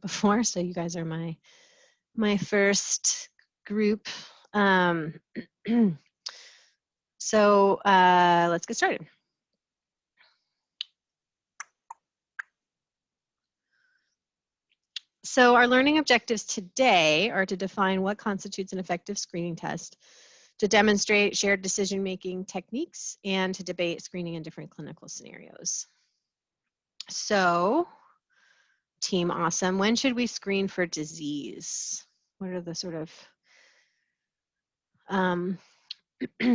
before, so you guys are my first group. So let's get started. So our learning objectives today are to define what constitutes an effective screening test, to demonstrate shared decision-making techniques, and to debate screening in different clinical scenarios. So, Team Awesome, when should we screen for disease? What are the sort of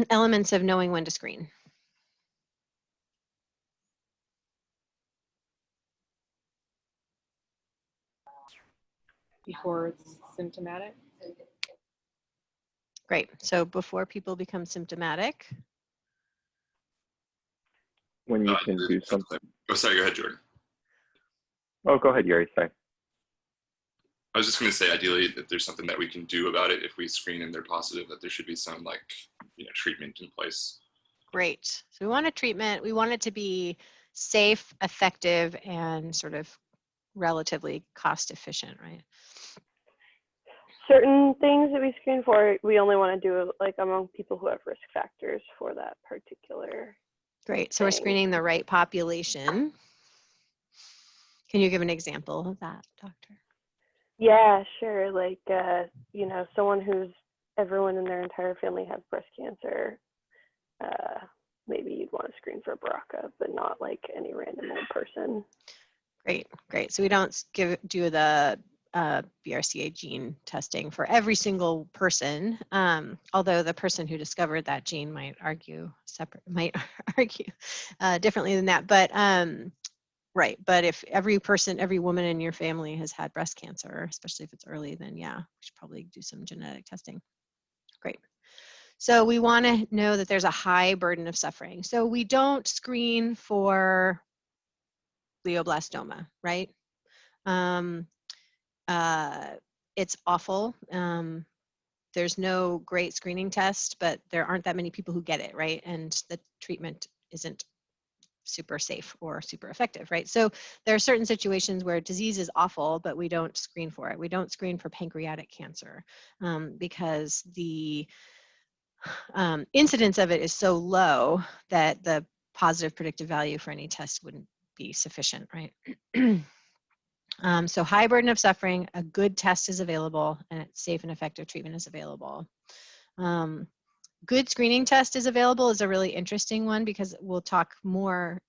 elements of knowing when to screen? Before it's symptomatic. Great. So before people become symptomatic. When you can do something. Oh, sorry, go ahead, Jordan. Oh, go ahead, Yuri, sorry. I was just going to say, ideally, that there's something that we can do about it if we screen and they're positive, that there should be some, like, treatment in place. Great. So we want a treatment. We want it to be safe, effective, and sort of relatively cost efficient, right? Certain things that we screen for, we only want to do like among people who have risk factors for that particular. Great. So we're screening the right population. Can you give an example of that, doctor? Yeah, sure. Like, someone who's everyone in their entire family has breast cancer. Maybe you'd want to screen for BRCA, but not like any random old person. Great, great. So we don't do the BRCA gene testing for every single person, although the person who discovered that gene might argue differently than that. But right, but if every woman in your family has had breast cancer, especially if it's early, then yeah, we should probably do some genetic testing. Great. So we want to know that there's a high burden of suffering. So we don't screen for glioblastoma, right? It's awful. There's no great screening test, but there aren't that many people who get it, right? And the treatment isn't super safe or super effective, right? So there are certain situations where disease is awful, but we don't screen for it. We don't screen for pancreatic cancer because the incidence of it is so low that the positive predictive value for any test wouldn't be sufficient, right? So high burden of suffering, a good test is available, and safe and effective treatment is available. Good screening test is available is a really interesting one because we'll talk more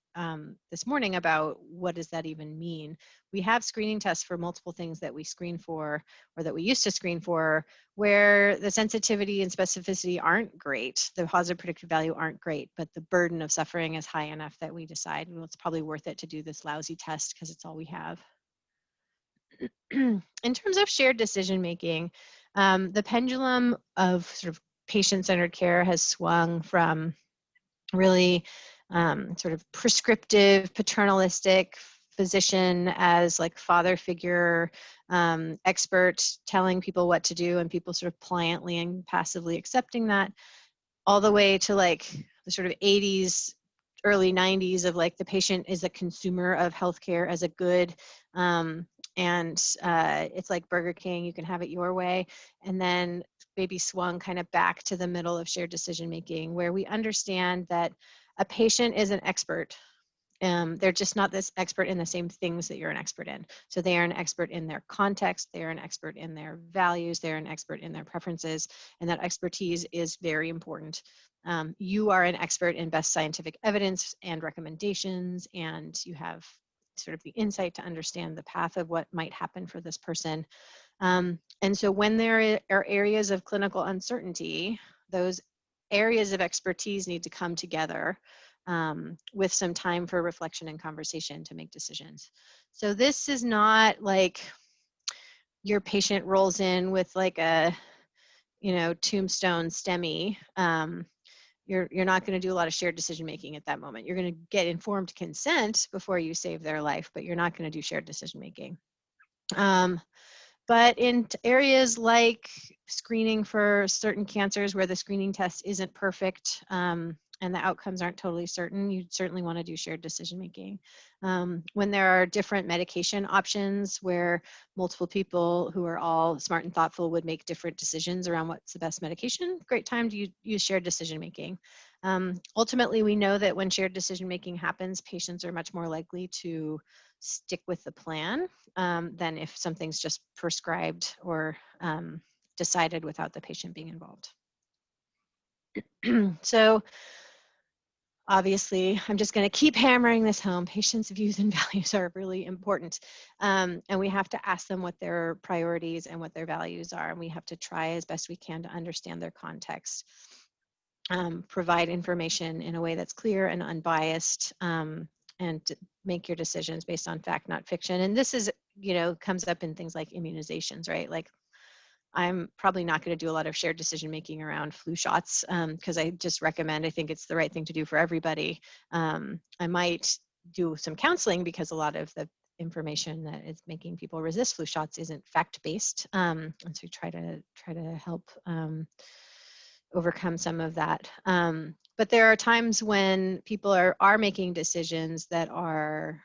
this morning about what does that even mean. We have screening tests for multiple things that we screen for or that we used to screen for where the sensitivity and specificity aren't great, the positive predictive value aren't great, but the burden of suffering is high enough that we decide, well, it's probably worth it to do this lousy test because it's all we have. In terms of shared decision making, the pendulum of sort of patient-centered care has swung from really sort of prescriptive, paternalistic physician as like father figure expert telling people what to do and people sort of pliantly and passively accepting that, all the way to like the sort of 80s, early 90s of like the patient is a consumer of healthcare as a good, and it's like Burger King, you can have it your way. And then maybe swung kind of back to the middle of shared decision making where we understand that a patient is an expert. They're just not this expert in the same things that you're an expert in. So they are an expert in their context, they are an expert in their values, they're an expert in their preferences, and that expertise is very important. You are an expert in best scientific evidence and recommendations, and you have sort of the insight to understand the path of what might happen for this person. And so when there are areas of clinical uncertainty, those areas of expertise need to come together with some time for reflection and conversation to make decisions. So this is not like your patient rolls in with like a, tombstone STEMI. You're not going to do a lot of shared decision making at that moment. You're going to get informed consent before you save their life, but you're not going to do shared decision making. But in areas like screening for certain cancers where the screening test isn't perfect, and the outcomes aren't totally certain, you certainly want to do shared decision making. When there are different medication options where multiple people who are all smart and thoughtful would make different decisions around what's the best medication, great time to use shared decision making. Ultimately, we know that when shared decision making happens, patients are much more likely to stick with the plan than if something's just prescribed or decided without the patient being involved. So obviously, I'm just going to keep hammering this home. Patients' views and values are really important. And we have to ask them what their priorities and what their values are. And we have to try as best we can to understand their context. Provide information in a way that's clear and unbiased, and make your decisions based on fact, not fiction. And this is, comes up in things like immunizations, right? Like, I'm probably not going to do a lot of shared decision making around flu shots because I just recommend, I think it's the right thing to do for everybody. I might do some counseling because a lot of the information that is making people resist flu shots isn't fact-based. And so try to help overcome some of that. But there are times when people are making decisions that are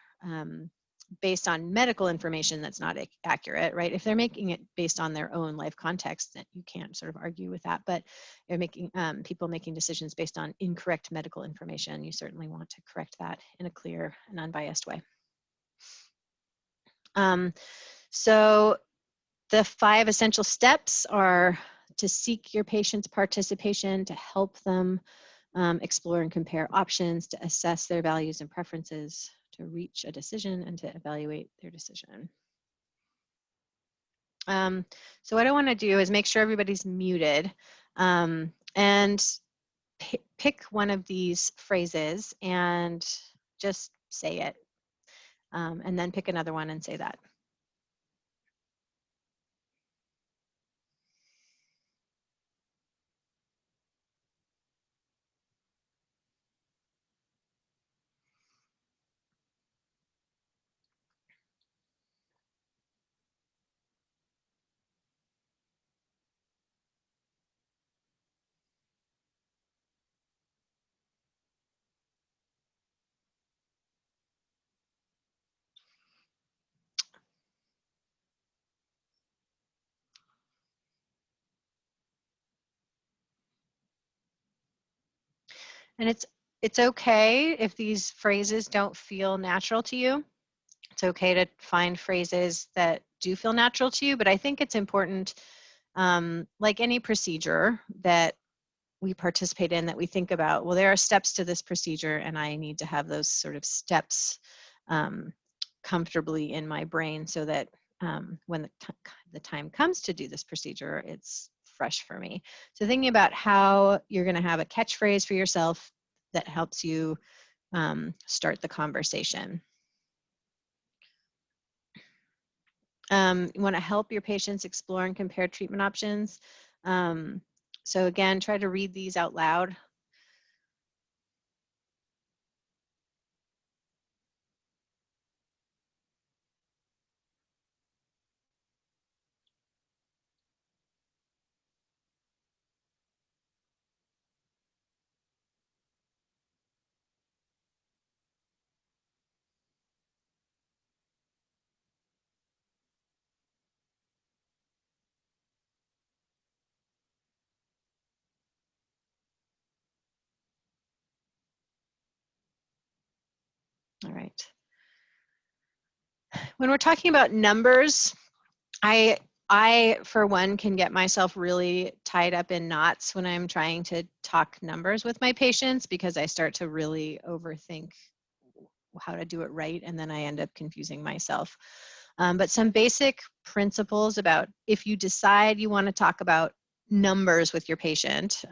based on medical information that's not accurate, right? If they're making it based on their own life context, then you can't sort of argue with that. But they're making people making decisions based on incorrect medical information. You certainly want to correct that in a clear and unbiased way. So the 5 essential steps are to seek your patient's participation, to help them explore and compare options, to assess their values and preferences, to reach a decision, and to evaluate their decision. So what I want to do is make sure everybody's muted and pick one of these phrases and just say it, and then pick another one and say that. And it's okay if these phrases don't feel natural to you. It's okay to find phrases that do feel natural to you, but I think it's important, like any procedure that we participate in, that we think about, well, there are steps to this procedure and I need to have those sort of steps comfortably in my brain so that when the time comes to do this procedure, it's fresh for me. So thinking about how you're going to have a catchphrase for yourself that helps you start the conversation. You want to help your patients explore and compare treatment options. So again, try to read these out loud. All right. When we're talking about numbers, I for one can get myself really tied up in knots when I'm trying to talk numbers with my patients because I start to really overthink how to do it right, and then I end up confusing myself. But some basic principles about if you decide you want to talk about numbers with your patient,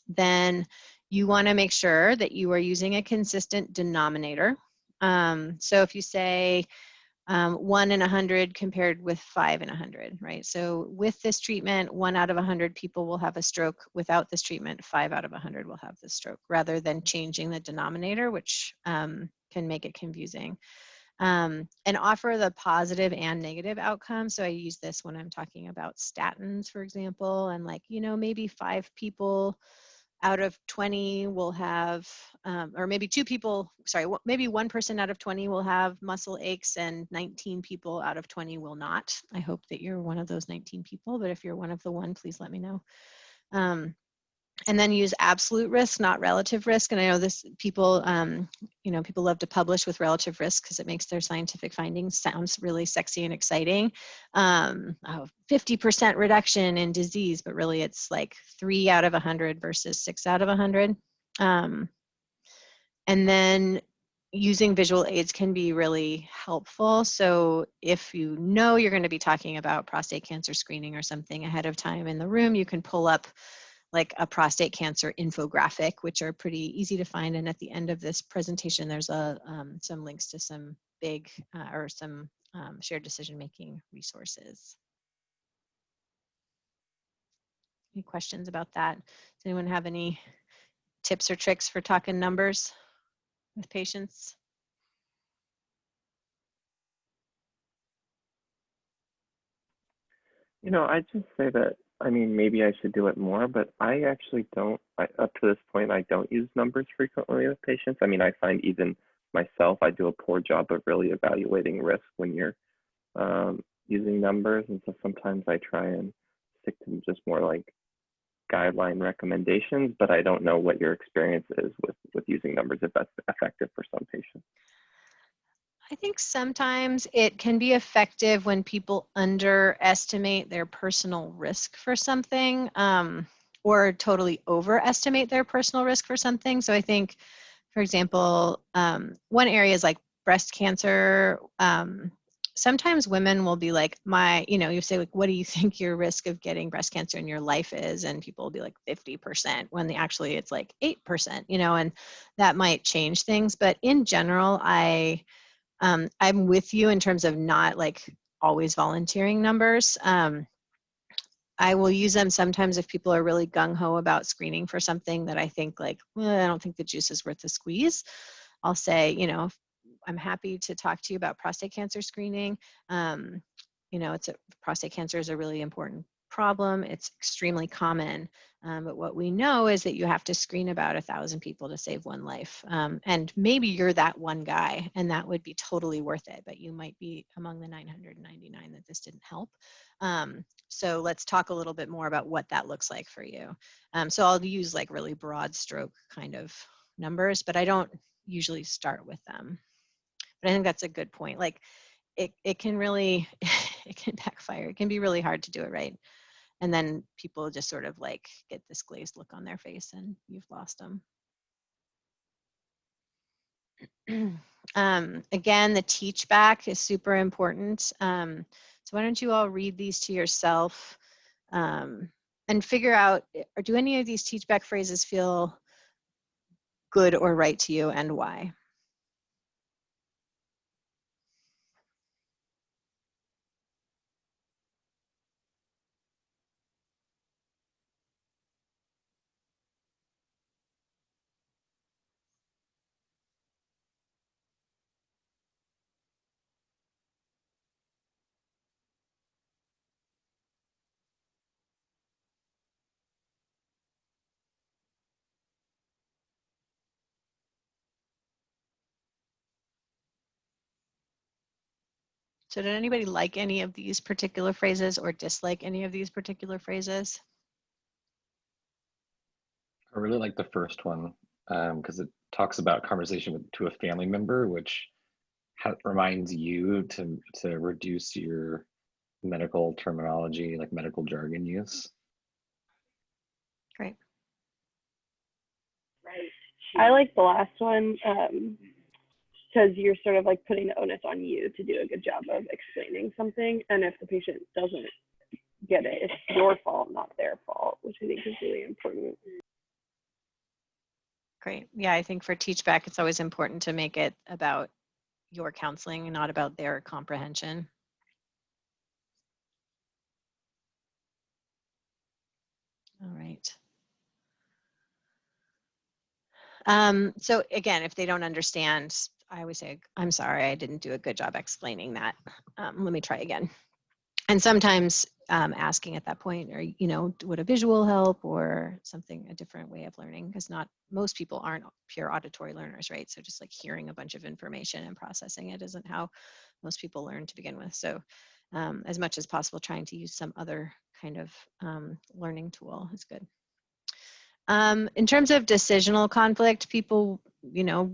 then you want to make sure that you are using a consistent denominator. So if you say 1 in 100 compared with 5 in 100, right? So with this treatment, 1 out of 100 people will have a stroke. Without this treatment, 5 out of 100 will have the stroke, rather than changing the denominator, which can make it confusing. And offer the positive and negative outcomes. So I use this when I'm talking about statins, for example, and like, maybe 5 people out of 20 will have, or maybe maybe 1 person out of 20 will have muscle aches and 19 people out of 20 will not. I hope that you're one of those 19 people, but if you're one of the one, please let me know. And then use absolute risk, not relative risk. And I know this people, people love to publish with relative risk because it makes their scientific findings sounds really sexy and exciting. 50% reduction in disease, but really it's like 3 out of 100 versus 6 out of 100. And then using visual aids can be really helpful. So if you know you're going to be talking about prostate cancer screening or something ahead of time in the room, you can pull up like a prostate cancer infographic, which are pretty easy to find. And at the end of this presentation, there's some links to some big or some shared decision-making resources. Any questions about that? Does anyone have any tips or tricks for talking numbers with patients? I'd just say that, maybe I should do it more, but I actually don't, up to this point, I don't use numbers frequently with patients. I find even myself, I do a poor job of really evaluating risk when you're using numbers. And so sometimes I try and stick to just more like guideline recommendations, but I don't know what your experience is with using numbers, if that's effective for some patients. I think sometimes it can be effective when people underestimate their personal risk for something or totally overestimate their personal risk for something. So I think, for example, one area is like breast cancer. Sometimes women will be like, you say like, what do you think your risk of getting breast cancer in your life is? And people will be like 50% when actually it's like 8%, and that might change things. But in general, I'm with you in terms of not like always volunteering numbers. I will use them sometimes if people are really gung-ho about screening for something that I think like, I don't think the juice is worth the squeeze. I'll say, I'm happy to talk to you about prostate cancer screening. Prostate cancer is a really important problem. It's extremely common. But what we know is that you have to screen about 1,000 people to save one life. And maybe you're that one guy and that would be totally worth it, but you might be among the 999 that this didn't help. So let's talk a little bit more about what that looks like for you. So I'll use like really broad stroke kind of numbers, but I don't usually start with them. But I think that's a good point. Like it can really, it can backfire. It can be really hard to do it right. And then people just sort of like get this glazed look on their face and you've lost them. Again, the teach back is super important. So why don't you all read these to yourself and figure out, or do any of these teach back phrases feel good or right to you and why? So did anybody like any of these particular phrases or dislike any of these particular phrases? I really like the first one because it talks about conversation to a family member, which reminds you to reduce your medical terminology, like medical jargon use. Great. I like the last one because you're sort of like putting the onus on you to do a good job of explaining something. And if the patient doesn't get it, it's your fault, not their fault, which I think is really important. Great. Yeah, I think for teach back, it's always important to make it about your counseling and not about their comprehension. All right. So again, if they don't understand, I always say, I'm sorry, I didn't do a good job explaining that. Let me try again. And sometimes asking at that point, or, you know, would a visual help or something, a different way of learning? Because not most people aren't pure auditory learners, right? So just like hearing a bunch of information and processing it isn't how most people learn to begin with. So as much as possible, trying to use some other kind of learning tool is good. In terms of decisional conflict, people, you know,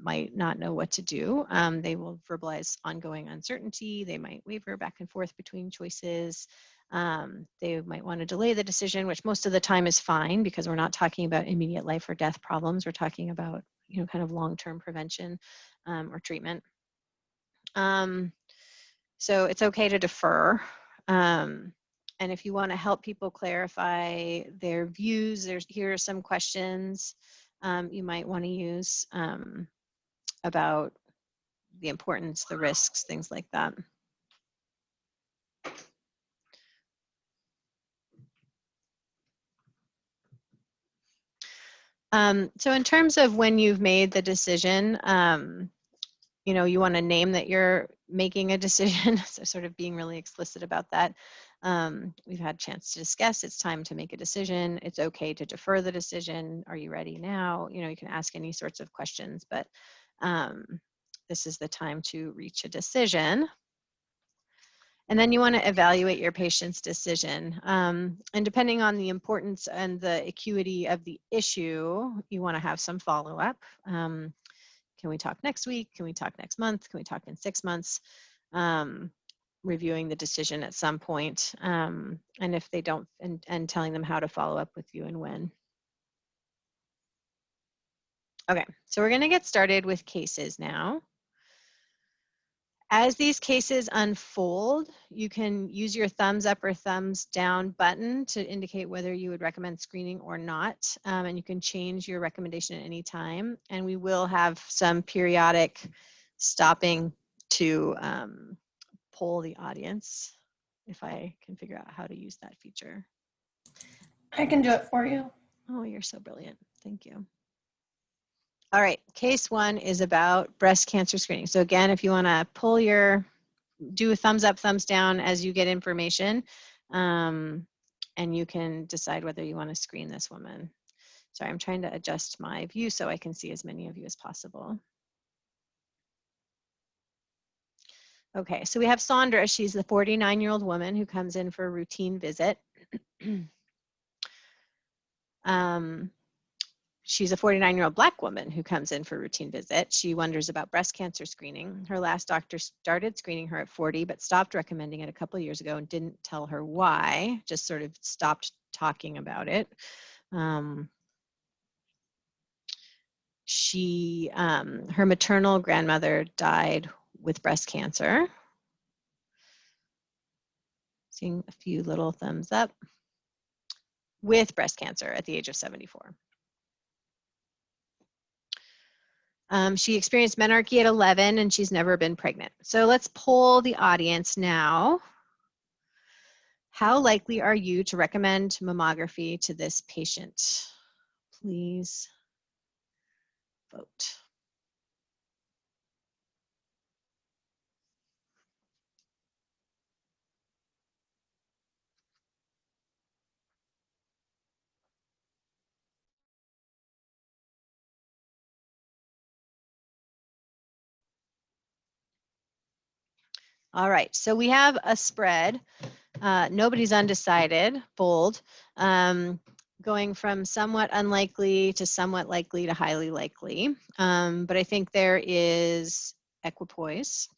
might not know what to do. They will verbalize ongoing uncertainty. They might waver back and forth between choices. They might want to delay the decision, which most of the time is fine because we're not talking about immediate life or death problems. We're talking about, you know, kind of long-term prevention or treatment. So it's okay to defer. And if you want to help people clarify their views, here are some questions you might want to use about the importance, the risks, things like that. So in terms of when you've made the decision, you know, you want to name that you're making a decision, so sort of being really explicit about that. We've had a chance to discuss, it's time to make a decision. It's okay to defer the decision. Are you ready now? You know, you can ask any sorts of questions, but this is the time to reach a decision. And then you want to evaluate your patient's decision. And depending on the importance and the acuity of the issue, you want to have some follow-up. Can we talk next week? Can we talk next month? Can we talk in 6 months? Reviewing the decision at some point. And if they don't, and telling them how to follow up with you and when. Okay, so we're going to get started with cases now. As these cases unfold, you can use your thumbs up or thumbs down button to indicate whether you would recommend screening or not. And you can change your recommendation at any time. And we will have some periodic stopping to poll the audience if I can figure out how to use that feature. I can do it for you. Oh, you're so brilliant. Thank you. All right, case 1 is about breast cancer screening. So again, if you want to pull do a thumbs up, thumbs down as you get information, and you can decide whether you want to screen this woman. Sorry, I'm trying to adjust my view so I can see as many of you as possible. Okay, so we have Sandra. She's the 49-year-old woman who comes in for a routine visit. She's a 49-year-old Black woman who comes in for a routine visit. She wonders about breast cancer screening. Her last doctor started screening her at 40, but stopped recommending it a couple of years ago and didn't tell her why, just sort of stopped talking about it. Her maternal grandmother died with breast cancer. Seeing a few little thumbs up. With breast cancer at the age of 74. She experienced menarche at 11 and she's never been pregnant. So let's poll the audience now. How likely are you to recommend mammography to this patient? Please vote. All right, so we have a spread. Nobody's undecided, bold, going from somewhat unlikely to somewhat likely to highly likely. But I think there is equipoise,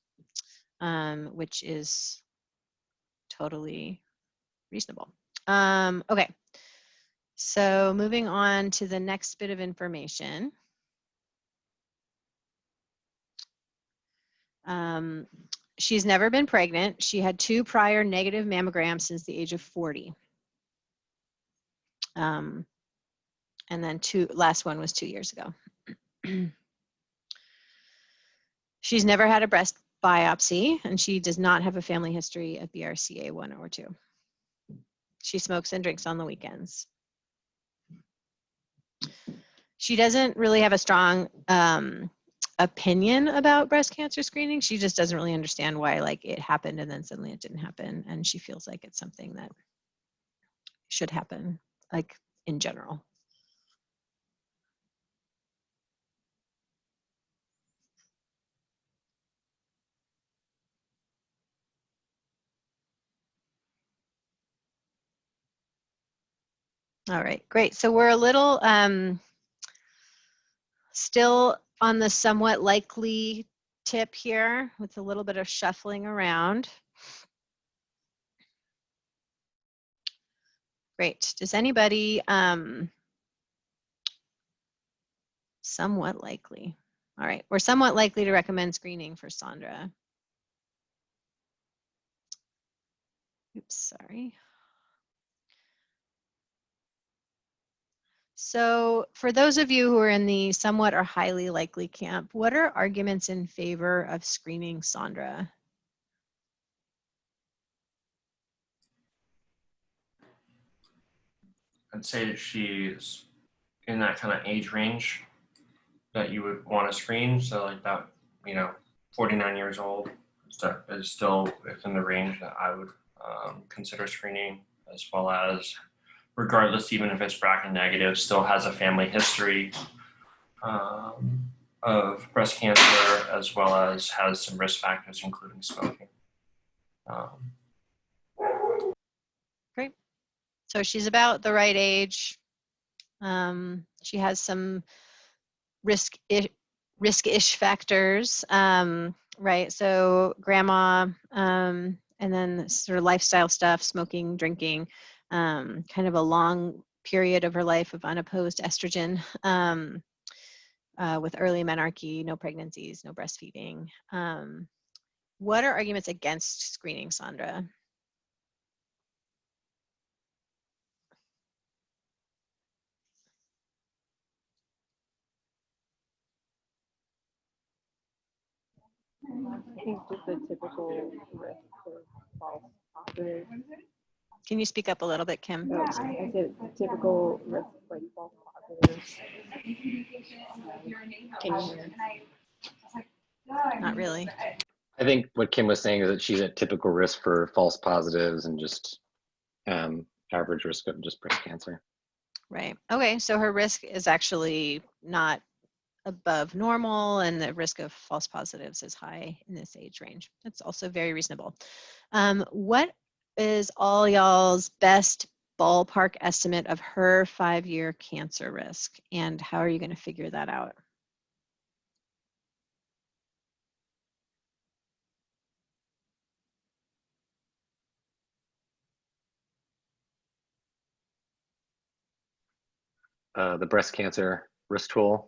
which is totally reasonable. Okay, so moving on to the next bit of information. She's never been pregnant. She had 2 prior negative mammograms since the age of 40. And then last one was 2 years ago. She's never had a breast biopsy, and she does not have a family history of BRCA 1 or 2. She smokes and drinks on the weekends. She doesn't really have a strong opinion about breast cancer screening. She just doesn't really understand why like it happened and then suddenly it didn't happen. And she feels like it's something that should happen, like in general. All right, great. So we're a little still on the somewhat likely tip here with a little bit of shuffling around. Great. Does anybody, somewhat likely. All right, we're somewhat likely to recommend screening for Sandra. Oops, sorry. So for those of you who are in the somewhat or highly likely camp, what are arguments in favor of screening Sandra? I'd say that she's in that kind of age range that you would want to screen. So like that, 49 years old is still within the range that I would consider screening, as well as regardless, even if it's BRCA negative, still has a family history of breast cancer, as well as has some risk factors, including smoking. Great. So she's about the right age. She has some risk-ish factors, right? So grandma, and then sort of lifestyle stuff, smoking, drinking, kind of a long period of her life of unopposed estrogen, with early menarche, no pregnancies, no breastfeeding. What are arguments against screening Sandra? I think just the typical risk for false positives. Can you speak up a little bit, Kim? I said typical risk like false positives. Can you hear? Not really. I think what Kim was saying is that she's at typical risk for false positives and just average risk of just breast cancer. Right. Okay. So her risk is actually not above normal, and the risk of false positives is high in this age range. That's also very reasonable. What is all y'all's best ballpark estimate of her 5-year cancer risk, and how are you going to figure that out? The breast cancer risk tool.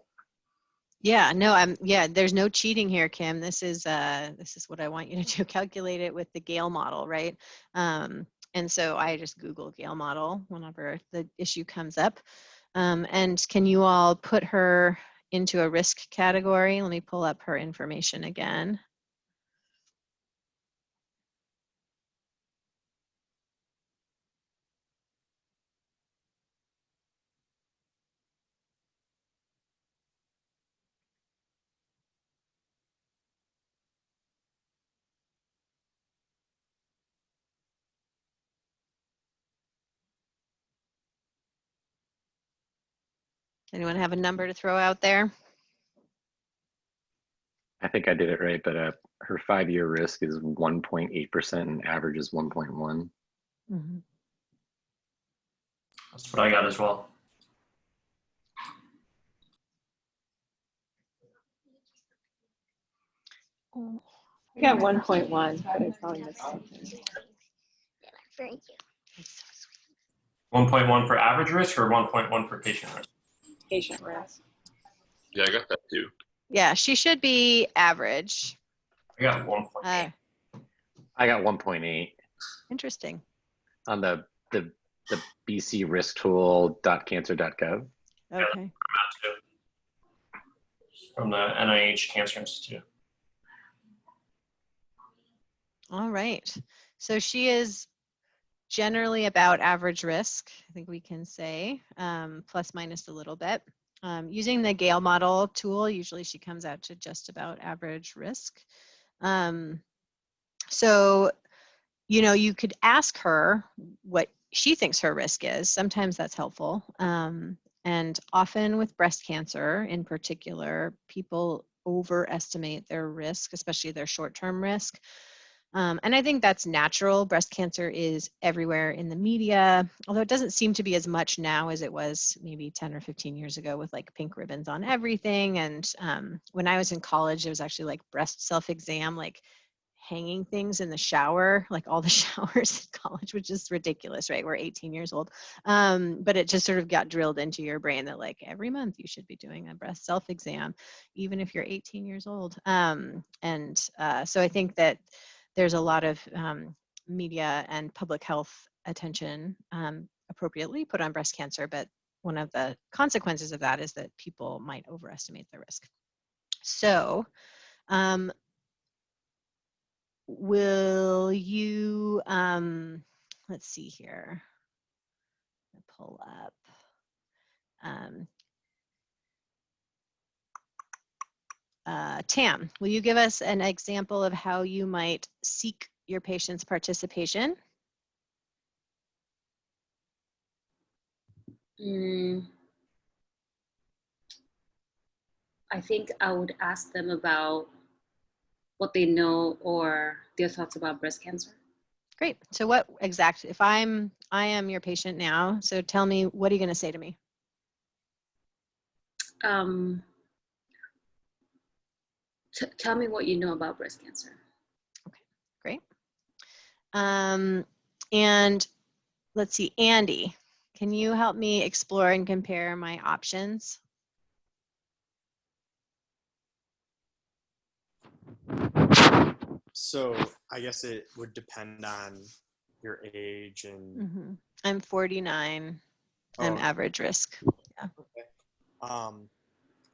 Yeah, no, there's no cheating here, Kim. This is what I want you to do. Calculate it with the Gale model, right? And so I just Google Gale model whenever the issue comes up. And can you all put her into a risk category? Let me pull up her information again. Anyone have a number to throw out there? I think I did it right, but her 5-year risk is 1.8% and average is 1.1. Mm-hmm. That's what I got as well. I got 1.1, but I probably missed something. Thank you. 1.1 for average risk or 1.1 for patient risk? Patient risk. Yeah, I got that too. Yeah, she should be average. I got 1.8. I got 1.8 Interesting. on the BC risk tool.cancer.gov. Okay. From the NIH Cancer Institute. All right. So she is generally about average risk, I think we can say, plus minus a little bit. Using the Gale model tool, usually she comes out to just about average risk. So, you know, you could ask her what she thinks her risk is. Sometimes that's helpful. And often with breast cancer in particular, people overestimate their risk, especially their short-term risk. And I think that's natural. Breast cancer is everywhere in the media, although it doesn't seem to be as much now as it was maybe 10 or 15 years ago with like pink ribbons on everything. And when I was in college, it was actually like breast self-exam, like hanging things in the shower, like all the showers in college, which is ridiculous, right? We're 18 years old. But it just sort of got drilled into your brain that like every month you should be doing a breast self-exam, even if you're 18 years old. So I think that there's a lot of media and public health attention appropriately put on breast cancer, but one of the consequences of that is that people might overestimate the risk. So will you, let's see here, pull up. Tam, will you give us an example of how you might seek your patient's participation? I think I would ask them about what they know or their thoughts about breast cancer. Great. So what exactly, if I am your patient now, so tell me, what are you going to say to me? Tell me what you know about breast cancer. Okay, great. And let's see, Andy, can you help me explore and compare my options? So I guess it would depend on your age and. I'm 49. I'm average risk. Yeah. Okay.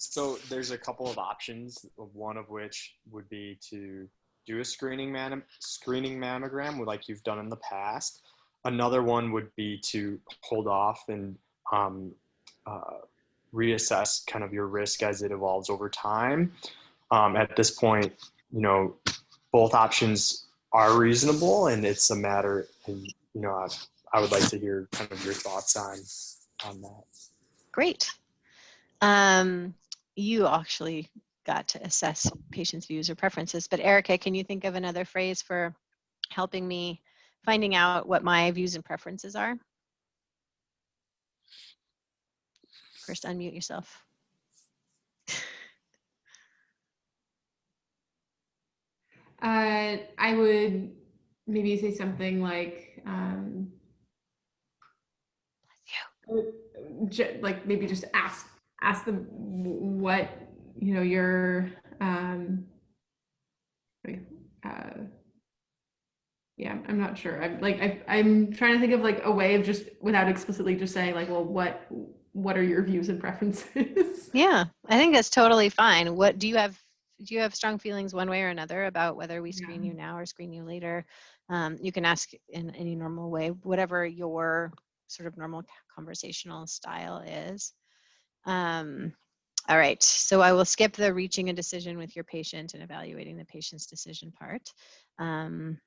So there's a couple of options. One of which would be to do a screening mammogram, like you've done in the past. Another one would be to hold off and reassess kind of your risk as it evolves over time. At this point, you know, both options are reasonable, and it's a matter, and you know, I would like to hear kind of your thoughts on that. Great. You actually got to assess patients' views or preferences, but Erica, can you think of another phrase for helping me finding out what my views and preferences are? First, unmute yourself. I would maybe say something like, like maybe just ask them what, you know, your yeah, I'm not sure. I'm trying to think of like a way of just without explicitly just saying like, well, what are your views and preferences? Yeah, I think that's totally fine. What do you have strong feelings one way or another about whether we screen you now or screen you later? You can ask in any normal way, whatever your sort of normal conversational style is. All right, so I will skip the reaching a decision with your patient and evaluating the patient's decision part. And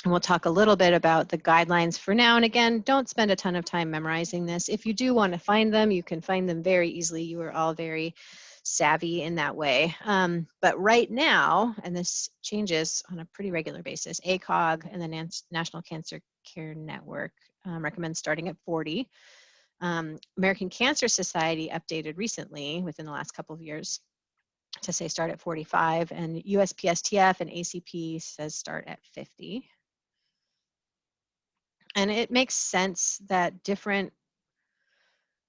we'll talk a little bit about the guidelines for now. And again, don't spend a ton of time memorizing this. If you do want to find them, you can find them very easily. You are all very savvy in that way. But right now, and this changes on a pretty regular basis, ACOG and the National Cancer Care Network recommends starting at 40. American Cancer Society updated recently within the last couple of years to say start at 45, and USPSTF and ACP says start at 50. And it makes sense that different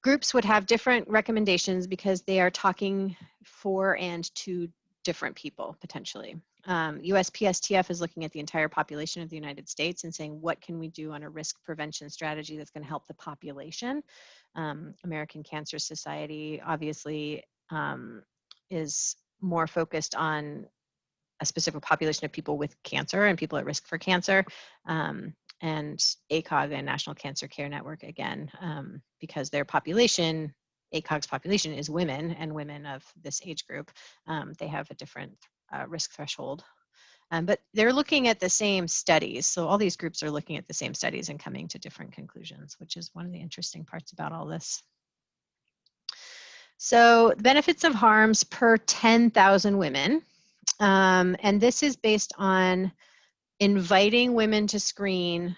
groups would have different recommendations because they are talking for and to different people potentially. USPSTF is looking at the entire population of the United States and saying, what can we do on a risk prevention strategy that's going to help the population? American Cancer Society obviously is more focused on a specific population of people with cancer and people at risk for cancer. And ACOG and National Cancer Care Network, again, because their population ACOG's population is women, and women of this age group, they have a different risk threshold. But they're looking at the same studies. So all these groups are looking at the same studies and coming to different conclusions, which is one of the interesting parts about all this. So benefits of harms per 10,000 women. And this is based on inviting women to screen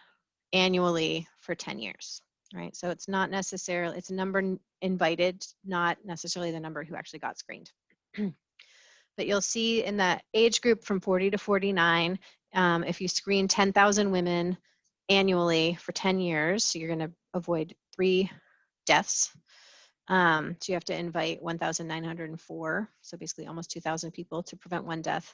annually for 10 years, right? So it's not necessarily, it's a number invited, not necessarily the number who actually got screened. But you'll see in that age group from 40 to 49, if you screen 10,000 women annually for 10 years, so you're going to avoid 3 deaths. So you have to invite 1,904, so basically almost 2,000 people to prevent 1 death.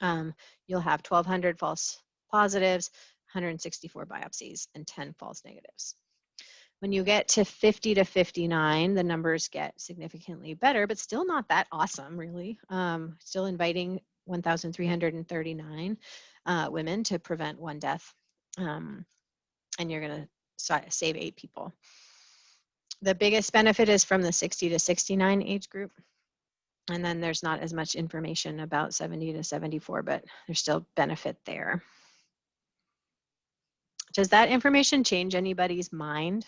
You'll have 1,200 false positives, 164 biopsies, and 10 false negatives. When you get to 50 to 59, the numbers get significantly better, but still not that awesome, really. Still inviting 1,339 women to prevent 1 death, and you're going to save 8 people. The biggest benefit is from the 60 to 69 age group. And then there's not as much information about 70 to 74, but there's still benefit there. Does that information change anybody's mind?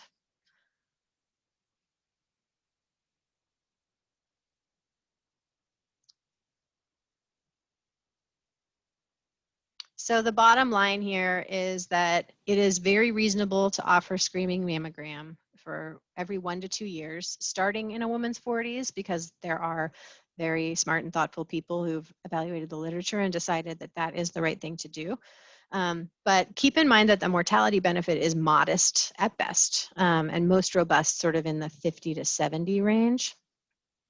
So the bottom line here is that it is very reasonable to offer screening mammogram for every 1 to 2 years, starting in a woman's 40s, because there are very smart and thoughtful people who've evaluated the literature and decided that that is the right thing to do. But keep in mind that the mortality benefit is modest at best, and most robust sort of in the 50 to 70 range.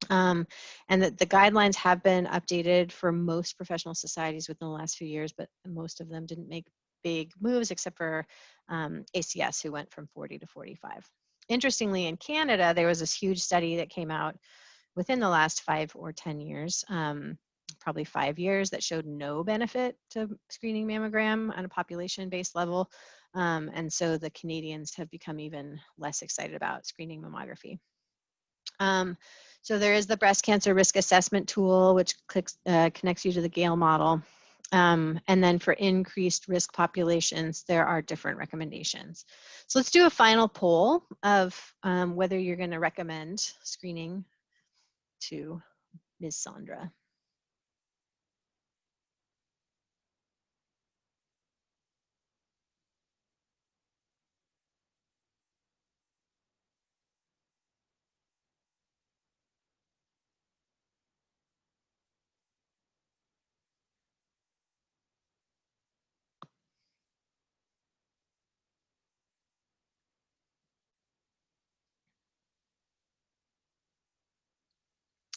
And that the guidelines have been updated for most professional societies within the last few years, but most of them didn't make big moves except for ACS, who went from 40 to 45. Interestingly, in Canada, there was this huge study that came out within the last 5 or 10 years, probably 5 years, that showed no benefit to screening mammogram on a population-based level. And so the Canadians have become even less excited about screening mammography. So there is the breast cancer risk assessment tool, which connects you to the Gale model. And then for increased risk populations, there are different recommendations. So let's do a final poll of whether you're going to recommend screening to Ms. Sandra.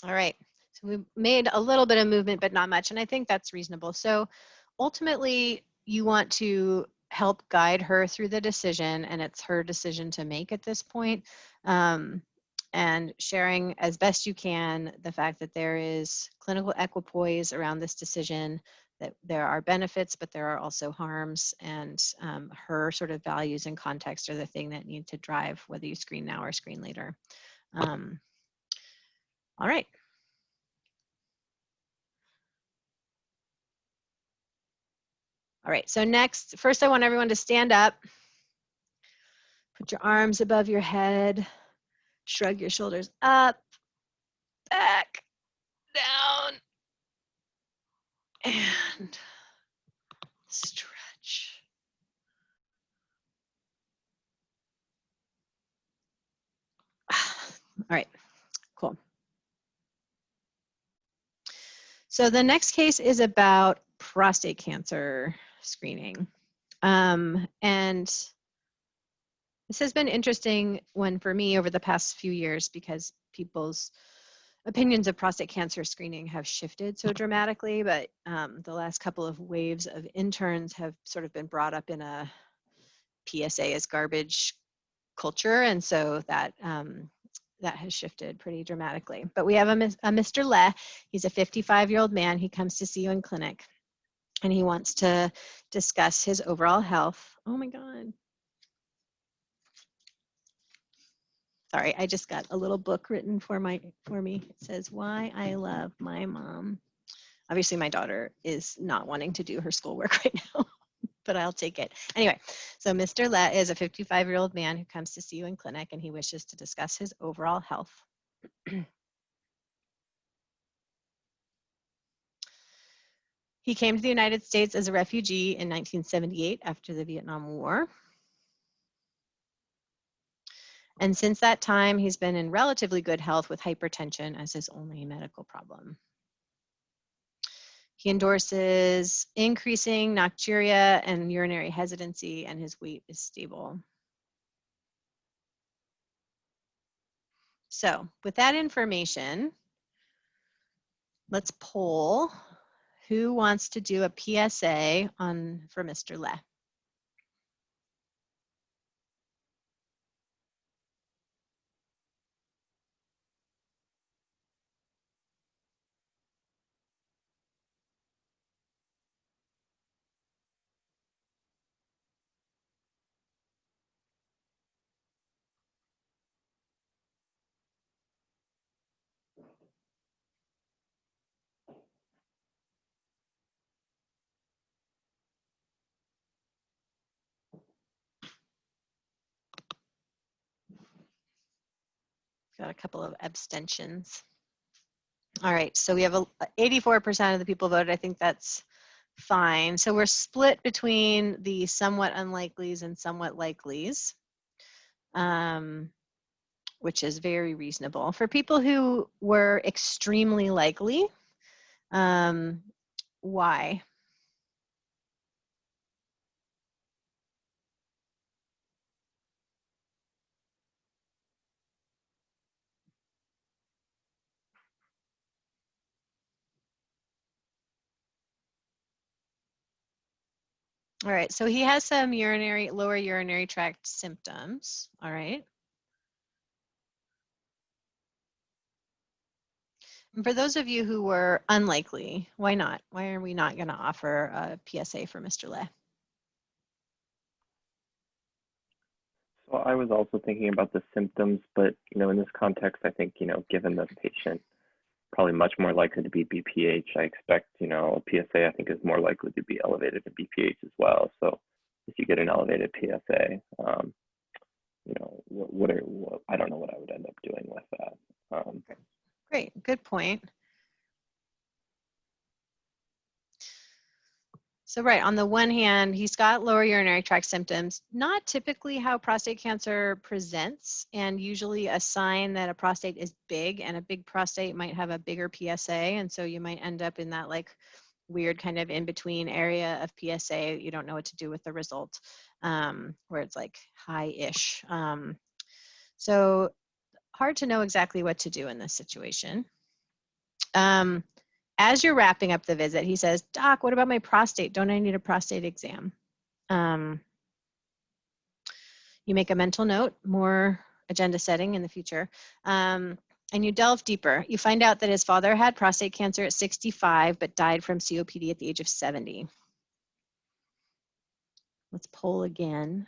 All right, so we made a little bit of movement, but not much, and I think that's reasonable. So ultimately, you want to help guide her through the decision, and it's her decision to make at this point, and sharing as best you can the fact that there is clinical equipoise around this decision, that there are benefits, but there are also harms, and her sort of values and context are the thing that need to drive whether you screen now or screen later. All right. All right, so next, first I want everyone to stand up. Put your arms above your head. Shrug your shoulders up, back, down, and stretch. All right, cool. So the next case is about prostate cancer screening. And this has been interesting one for me over the past few years because people's opinions of prostate cancer screening have shifted so dramatically, but the last couple of waves of interns have sort of been brought up in a PSA is garbage culture, and so that that has shifted pretty dramatically. But we have a Mr. Le. He's a 55-year-old man. He comes to see you in clinic, and he wants to discuss his overall health. Oh my God. Sorry, I just got a little book written for me. It says Why I Love My Mom. Obviously, my daughter is not wanting to do her schoolwork right now, but I'll take it. Anyway, so Mr. Le is a 55-year-old man who comes to see you in clinic, and he wishes to discuss his overall health. He came to the United States as a refugee in 1978 after the Vietnam War. And since that time, he's been in relatively good health with hypertension as his only medical problem. He endorses increasing nocturia and urinary hesitancy, and his weight is stable. So with that information, let's poll who wants to do a PSA for Mr. Le. Got a couple of abstentions. All right, so we have 84% of the people voted. I think that's fine. So we're split between the somewhat unlikelies and somewhat likelies, which is very reasonable. For people who were extremely likely, why? All right, so he has some lower urinary tract symptoms. All right. And for those of you who were unlikely, why not? Why are we not going to offer a PSA for Mr. Le? So I was also thinking about the symptoms, but in this context, I think given the patient probably much more likely to be BPH, I expect a PSA I think is more likely to be elevated to BPH as well. So if you get an elevated PSA, I don't know what I would end up doing with that. Great, good point. So right, on the one hand, he's got lower urinary tract symptoms, not typically how prostate cancer presents, and usually a sign that a prostate is big, and a big prostate might have a bigger PSA, and so you might end up in that like weird kind of in-between area of PSA. You don't know what to do with the result, where it's like high-ish. So hard to know exactly what to do in this situation. As you're wrapping up the visit, he says, "Doc, what about my prostate? Don't I need a prostate exam?" You make a mental note, more agenda setting in the future, and you delve deeper. You find out that his father had prostate cancer at 65, but died from COPD at the age of 70. Let's poll again.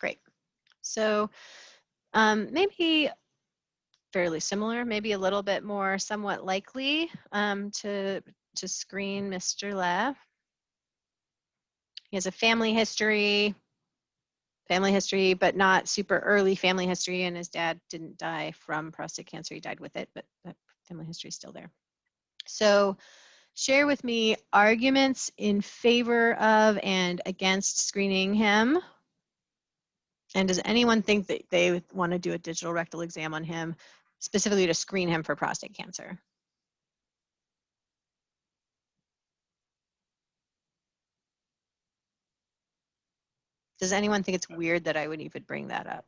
Great. So maybe fairly similar, maybe a little bit more somewhat likely to screen Mr. Le. He has a family history, but not super early family history, and his dad didn't die from prostate cancer. He died with it, but that family history is still there. So share with me arguments in favor of and against screening him. And does anyone think that they want to do a digital rectal exam on him, specifically to screen him for prostate cancer? Does anyone think it's weird that I would even bring that up?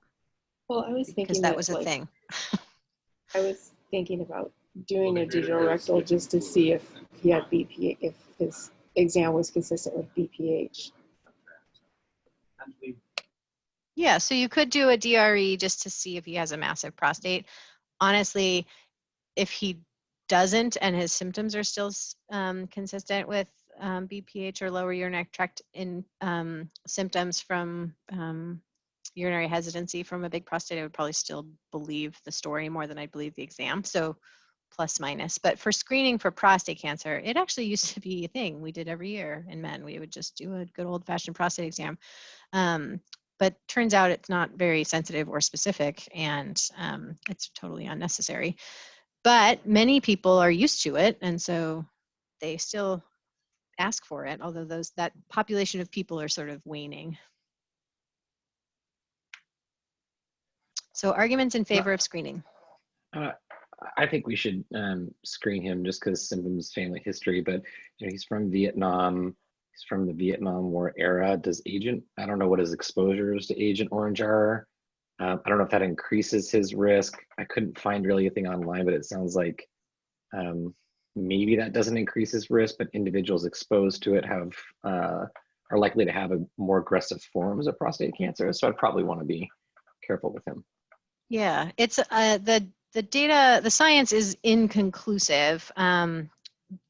Well, I was thinking because that was a thing. I was thinking about doing a digital rectal just to see if he had BPH, if his exam was consistent with BPH. Yeah, so you could do a DRE just to see if he has a massive prostate. Honestly, if he doesn't and his symptoms are still consistent with BPH or lower urinary tract in symptoms from urinary hesitancy from a big prostate, I would probably still believe the story more than I believe the exam. So plus minus. But for screening for prostate cancer, it actually used to be a thing we did every year in men. We would just do a good old-fashioned prostate exam. But turns out it's not very sensitive or specific, and it's totally unnecessary. But many people are used to it, and so they still ask for it, although that population of people are sort of waning. So arguments in favor of screening. I think we should screen him just because symptoms, family history, but you know, he's from Vietnam. He's from the Vietnam War era. I don't know what his exposures to Agent Orange are. I don't know if that increases his risk. I couldn't find really anything online, but it sounds like maybe that doesn't increase his risk, but individuals exposed to it are likely to have more aggressive forms of prostate cancer. So I'd probably want to be careful with him. Yeah, it's the data, the science is inconclusive.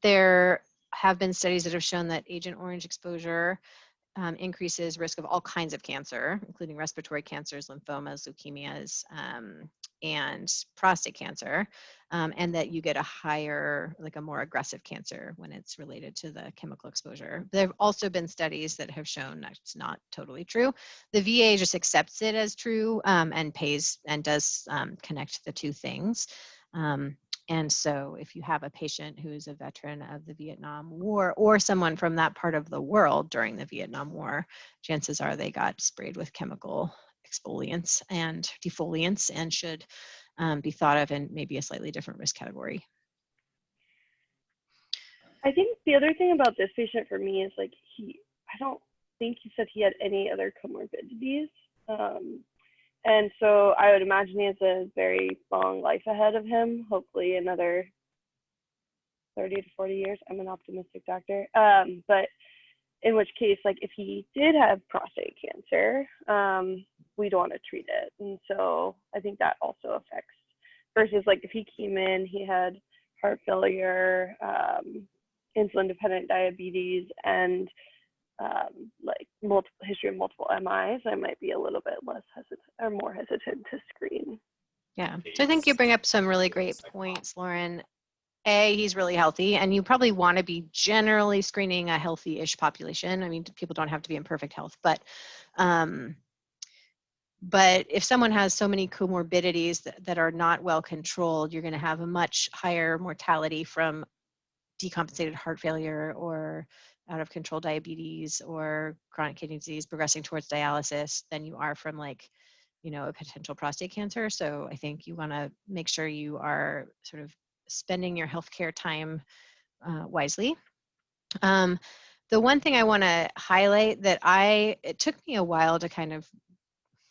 There have been studies that have shown that Agent Orange exposure increases risk of all kinds of cancer, including respiratory cancers, lymphomas, leukemias, and prostate cancer, and that you get a more aggressive cancer when it's related to the chemical exposure. There have also been studies that have shown that's not totally true. The VA just accepts it as true and pays and does connect the two things. And so if you have a patient who is a veteran of the Vietnam War or someone from that part of the world during the Vietnam War, chances are they got sprayed with chemical exfoliants and defoliants and should be thought of in maybe a slightly different risk category. I think the other thing about this patient for me is like I don't think he said he had any other comorbidities. And so I would imagine he has a very long life ahead of him, hopefully another 30 to 40 years. I'm an optimistic doctor. But in which case, like if he did have prostate cancer, we'd want to treat it. And so I think that also affects, versus like if he came in, he had heart failure, insulin-dependent diabetes, and history of multiple MIs, I might be a little bit less hesitant or more hesitant to screen. Yeah, so I think you bring up some really great points, Lauren. He's really healthy, and you probably want to be generally screening a healthy-ish population. I mean, people don't have to be in perfect health, but if someone has so many comorbidities that are not well controlled, you're going to have a much higher mortality from decompensated heart failure or out of control diabetes or chronic kidney disease progressing towards dialysis than you are from a potential prostate cancer. So I think you want to make sure you are sort of spending your healthcare time wisely. The one thing I want to highlight that it took me a while to kind of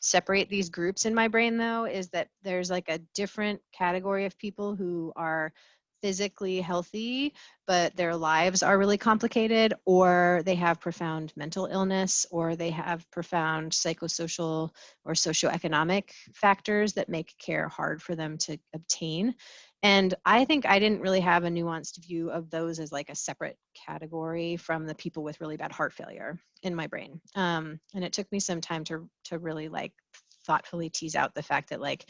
separate these groups in my brain though, is that there's like a different category of people who are physically healthy, but their lives are really complicated, or they have profound mental illness, or they have profound psychosocial or socioeconomic factors that make care hard for them to obtain. And I think I didn't really have a nuanced view of those as like a separate category from the people with really bad heart failure in my brain. And it took me some time to really like thoughtfully tease out the fact that like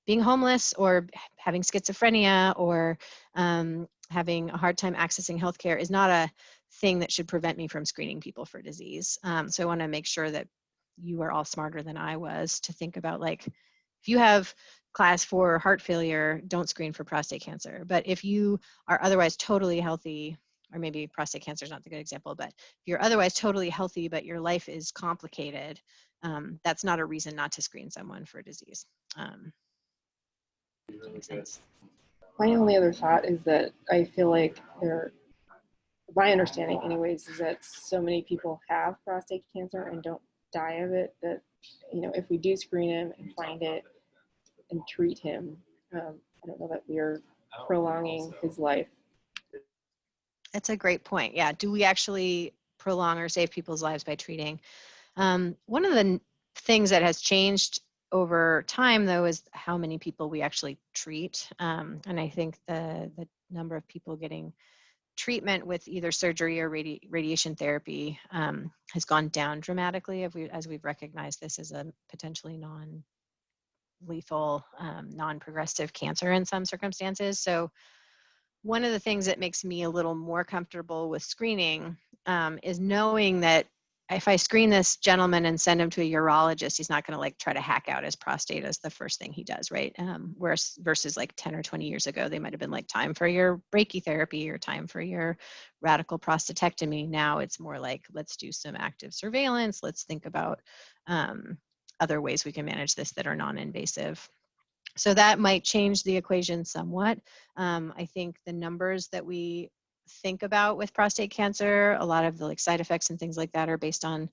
being homeless or having schizophrenia or having a hard time accessing healthcare is not a thing that should prevent me from screening people for disease. So I want to make sure that you are all smarter than I was to think about like, if you have class 4 heart failure, don't screen for prostate cancer. But if you are otherwise totally healthy, or maybe prostate cancer is not the good example, but if you're otherwise totally healthy, but your life is complicated, that's not a reason not to screen someone for disease. Does that make sense? My only other thought is that I feel like my understanding anyways, is that so many people have prostate cancer and don't die of it, that, if we do screen him and find it and treat him, I don't know that we're prolonging his life. That's a great point. Yeah. Do we actually prolong or save people's lives by treating? One of the things that has changed over time, though, is how many people we actually treat. And I think the number of people getting treatment with either surgery or radiation therapy has gone down dramatically as we've recognized this as a potentially non-lethal, non-progressive cancer in some circumstances. So one of the things that makes me a little more comfortable with screening is knowing that if I screen this gentleman and send him to a urologist, he's not going to like try to hack out his prostate as the first thing he does, right? Whereas versus like 10 or 20 years ago, they might have been like time for your brachytherapy or time for your radical prostatectomy. Now it's more like, let's do some active surveillance. Let's think about other ways we can manage this that are non-invasive. So that might change the equation somewhat. I think the numbers that we think about with prostate cancer, a lot of the like side effects and things like that are based on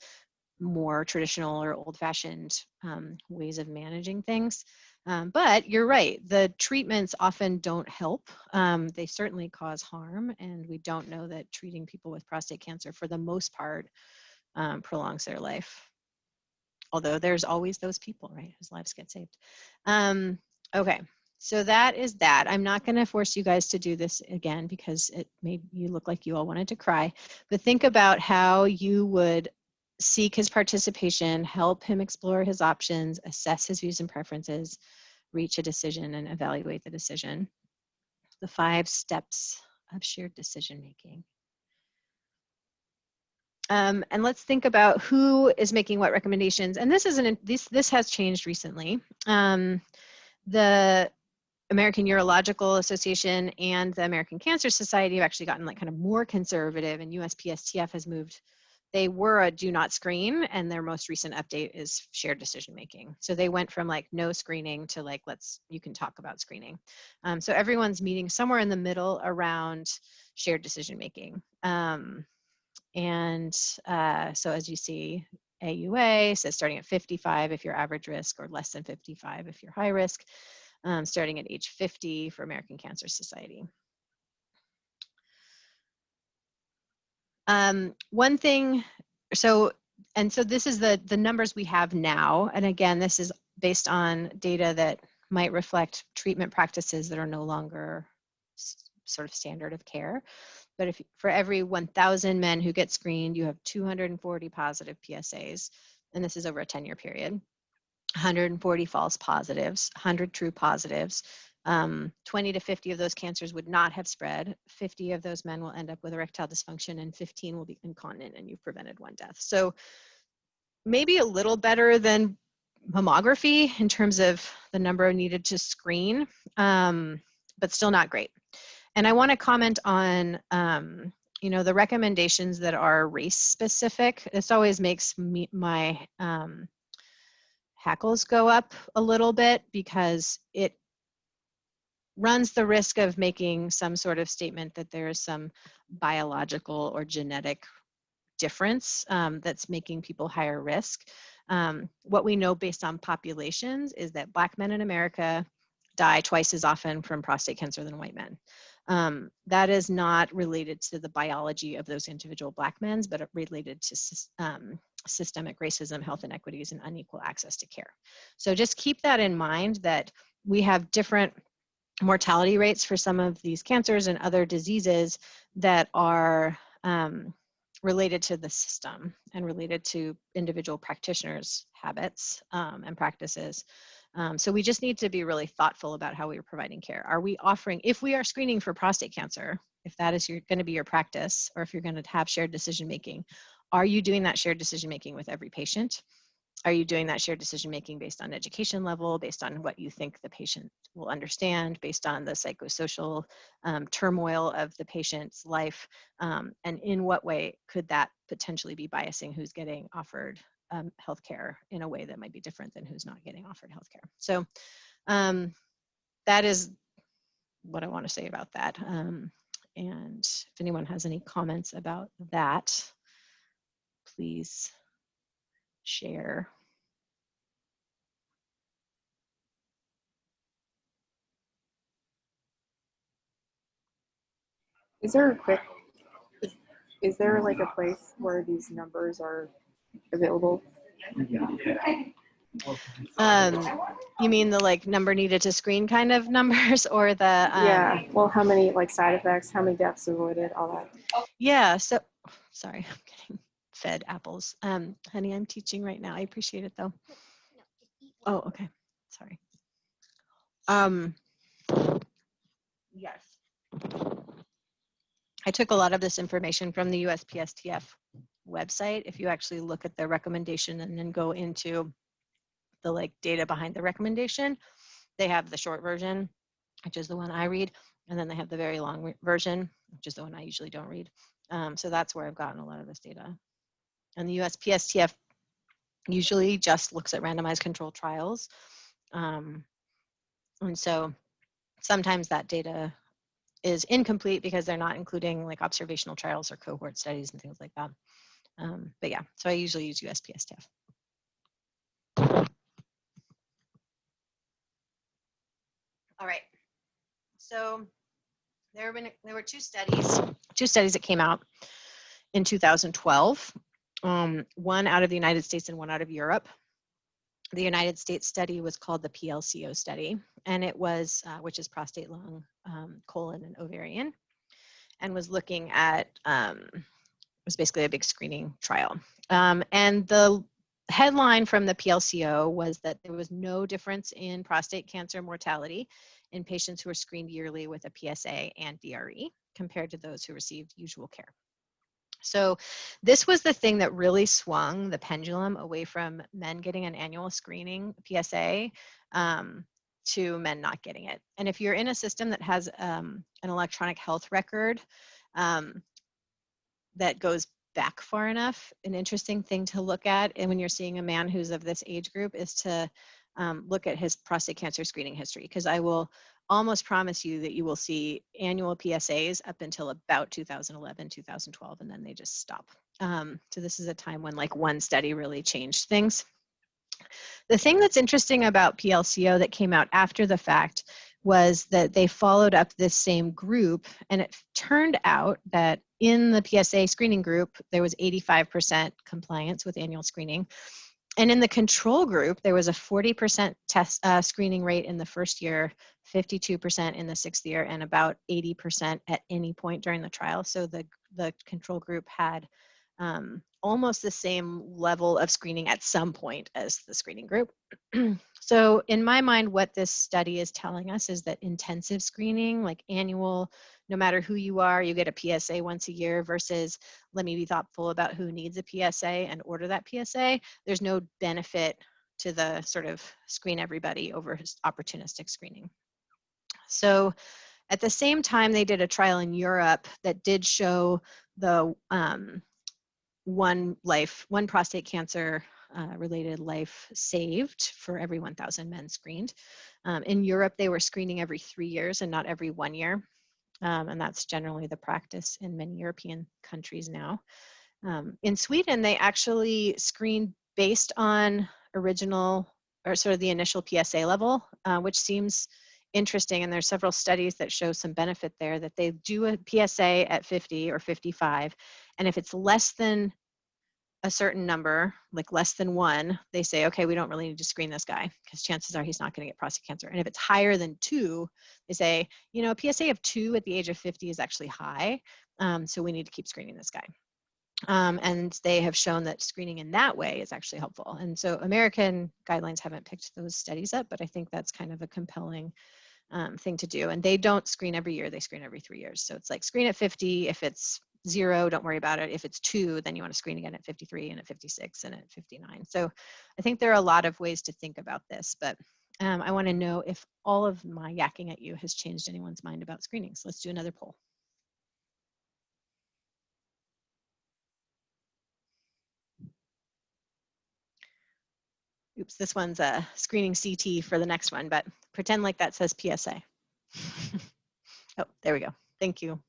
more traditional or old-fashioned ways of managing things. But you're right, the treatments often don't help. They certainly cause harm, and we don't know that treating people with prostate cancer for the most part prolongs their life. Although there's always those people, right, whose lives get saved. Okay, so that is that. I'm not going to force you guys to do this again because it made you look like you all wanted to cry. But think about how you would seek his participation, help him explore his options, assess his views and preferences, reach a decision, and evaluate the decision. The 5 steps of shared decision making. And let's think about who is making what recommendations. And this has changed recently. The American Urological Association and the American Cancer Society have actually gotten like kind of more conservative, and USPSTF has moved. They were a do not screen, and their most recent update is shared decision making. So they went from like no screening to like, you can talk about screening. So everyone's meeting somewhere in the middle around shared decision making. So as you see, AUA says starting at 55 if you're average risk, or less than 55 if you're high risk, starting at age 50 for American Cancer Society. One thing, so this is the numbers we have now, and again, this is based on data that might reflect treatment practices that are no longer sort of standard of care. But if for every 1,000 men who get screened, you have 240 positive PSAs, and this is over a 10-year period. 140 false positives, 100 true positives. 20 to 50 of those cancers would not have spread. 50 of those men will end up with erectile dysfunction, and 15 will be incontinent, and you've prevented 1 death. So maybe a little better than mammography in terms of the number needed to screen, but still not great. And I want to comment on, the recommendations that are race specific. This always makes my hackles go up a little bit, because it runs the risk of making some sort of statement that there is some biological or genetic difference that's making people higher risk. What we know based on populations is that Black men in America die twice as often from prostate cancer than white men. That is not related to the biology of those individual Black men, but related to systemic racism, health inequities, and unequal access to care. So just keep that in mind, that we have different mortality rates for some of these cancers and other diseases that are related to the system and related to individual practitioners' habits and practices. So we just need to be really thoughtful about how we are providing care. Are we offering, if we are screening for prostate cancer, if that is going to be your practice, or if you're going to have shared decision making, are you doing that shared decision making with every patient? Are you doing that shared decision making based on education level, based on what you think the patient will understand, based on the psychosocial turmoil of the patient's life? And in what way could that potentially be biasing who's getting offered healthcare in a way that might be different than who's not getting offered healthcare? So that is what I want to say about that. And if anyone has any comments about that, please share. Is there a quick, is there like a place where these numbers are available? You mean the like number needed to screen kind of numbers, or the Yeah, well, how many like side effects, how many deaths avoided, all that. yeah, so sorry, I'm getting fed apples. Honey, I'm teaching right now. I appreciate it though. Oh, okay. Sorry. Yes. I took a lot of this information from the USPSTF website. If you actually look at the recommendation and then go into the like data behind the recommendation, they have the short version, which is the one I read, and then they have the very long version, which is the one I usually don't read. So that's where I've gotten a lot of this data. And the USPSTF usually just looks at randomized controlled trials. And so sometimes that data is incomplete because they're not including like observational trials or cohort studies and things like that. But yeah, so I usually use USPSTF. All right. So there were two studies that came out in 2012. One out of the United States and one out of Europe. The United States study was called the PLCO study, and it was, which is prostate, lung, colon, and ovarian, and was looking at, it was basically a big screening trial. And the headline from the PLCO was that there was no difference in prostate cancer mortality in patients who were screened yearly with a PSA and DRE compared to those who received usual care. So this was the thing that really swung the pendulum away from men getting an annual screening PSA to men not getting it. And if you're in a system that has an electronic health record that goes back far enough, an interesting thing to look at, and when you're seeing a man who's of this age group, is to look at his prostate cancer screening history, because I will almost promise you that you will see annual PSAs up until about 2011, 2012, and then they just stop. So this is a time when like one study really changed things. The thing that's interesting about PLCO that came out after the fact was that they followed up this same group, and it turned out that in the PSA screening group, there was 85% compliance with annual screening. And in the control group, there was a 40% test screening rate in the first year, 52% in the sixth year, and about 80% at any point during the trial. So the control group had almost the same level of screening at some point as the screening group. So in my mind, what this study is telling us is that intensive screening, like annual, no matter who you are, you get a PSA once a year, versus let me be thoughtful about who needs a PSA and order that PSA. There's no benefit to the sort of screen everybody over opportunistic screening. So at the same time, they did a trial in Europe that did show the one prostate cancer related life saved for every 1,000 men screened. In Europe, they were screening every 3 years and not every 1 year. And that's generally the practice in many European countries now. In Sweden, they actually screened based on original, or sort of the initial PSA level, which seems interesting. And there's several studies that show some benefit there, that they do a PSA at 50 or 55. And if it's less than a certain number, like less than 1, they say, okay, we don't really need to screen this guy because chances are he's not going to get prostate cancer. And if it's higher than 2, they say, you know, a PSA of 2 at the age of 50 is actually high. So we need to keep screening this guy. And they have shown that screening in that way is actually helpful. And so American guidelines haven't picked those studies up, but I think that's kind of a compelling thing to do. And they don't screen every year, they screen every 3 years. So it's like screen at 50, if it's 0, don't worry about it. If it's 2, then you want to screen again at 53 and at 56 and at 59. So I think there are a lot of ways to think about this, but I want to know if all of my yakking at you has changed anyone's mind about screening. So let's do another poll. Oops, this one's a screening CT for the next one, but pretend like that says PSA. Oh, there we go. Thank you.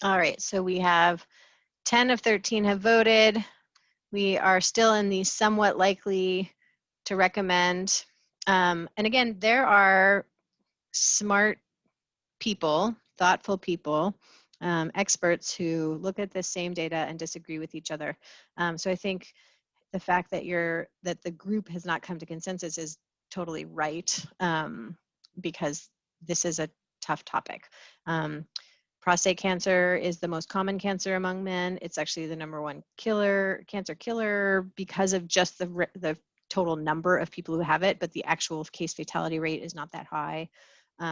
All right, so we have 10 of 13 have voted. We are still in the somewhat likely to recommend. And again, there are smart people, thoughtful people, experts who look at the same data and disagree with each other. So I think the fact that the group has not come to consensus is totally right, because this is a tough topic. Prostate cancer is the most common cancer among men. It's actually the #1 cancer killer because of just the total number of people who have it, but the actual case fatality rate is not that high.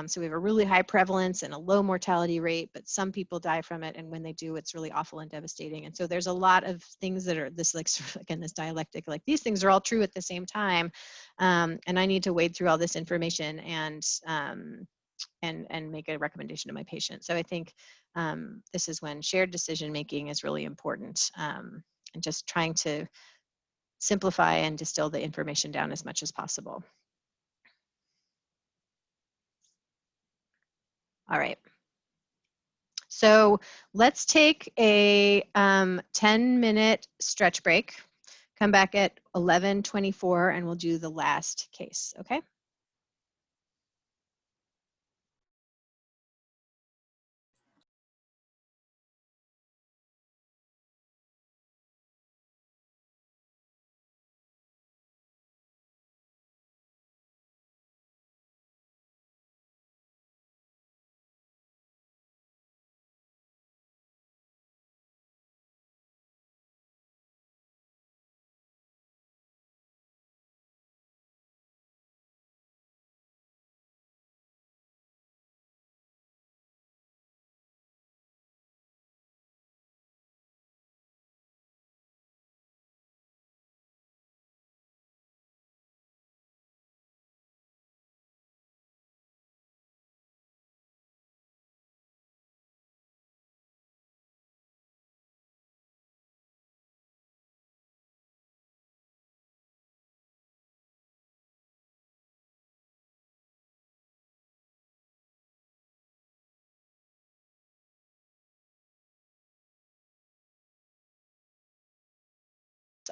So we have a really high prevalence and a low mortality rate, but some people die from it, and when they do, it's really awful and devastating. And so there's a lot of things that are this, like, sort of, again, this dialectic, like these things are all true at the same time, and I need to wade through all this information and make a recommendation to my patient. So I think this is when shared decision making is really important, and just trying to simplify and distill the information down as much as possible. All right. So let's take a 10-minute stretch break. Come back at 11:24 and we'll do the last case, okay?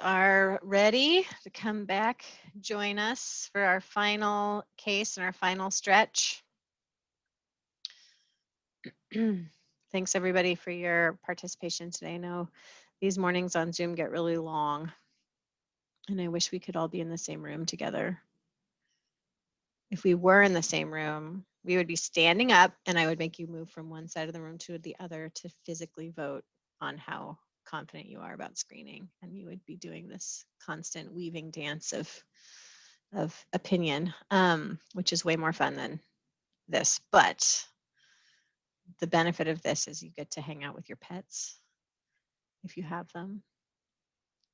Are ready to come back, join us for our final case and our final stretch. Thanks everybody for your participation today. I know these mornings on Zoom get really long, and I wish we could all be in the same room together. If we were in the same room, we would be standing up and I would make you move from one side of the room to the other to physically vote on how confident you are about screening. And you would be doing this constant weaving dance of opinion, which is way more fun than this. But the benefit of this is you get to hang out with your pets if you have them,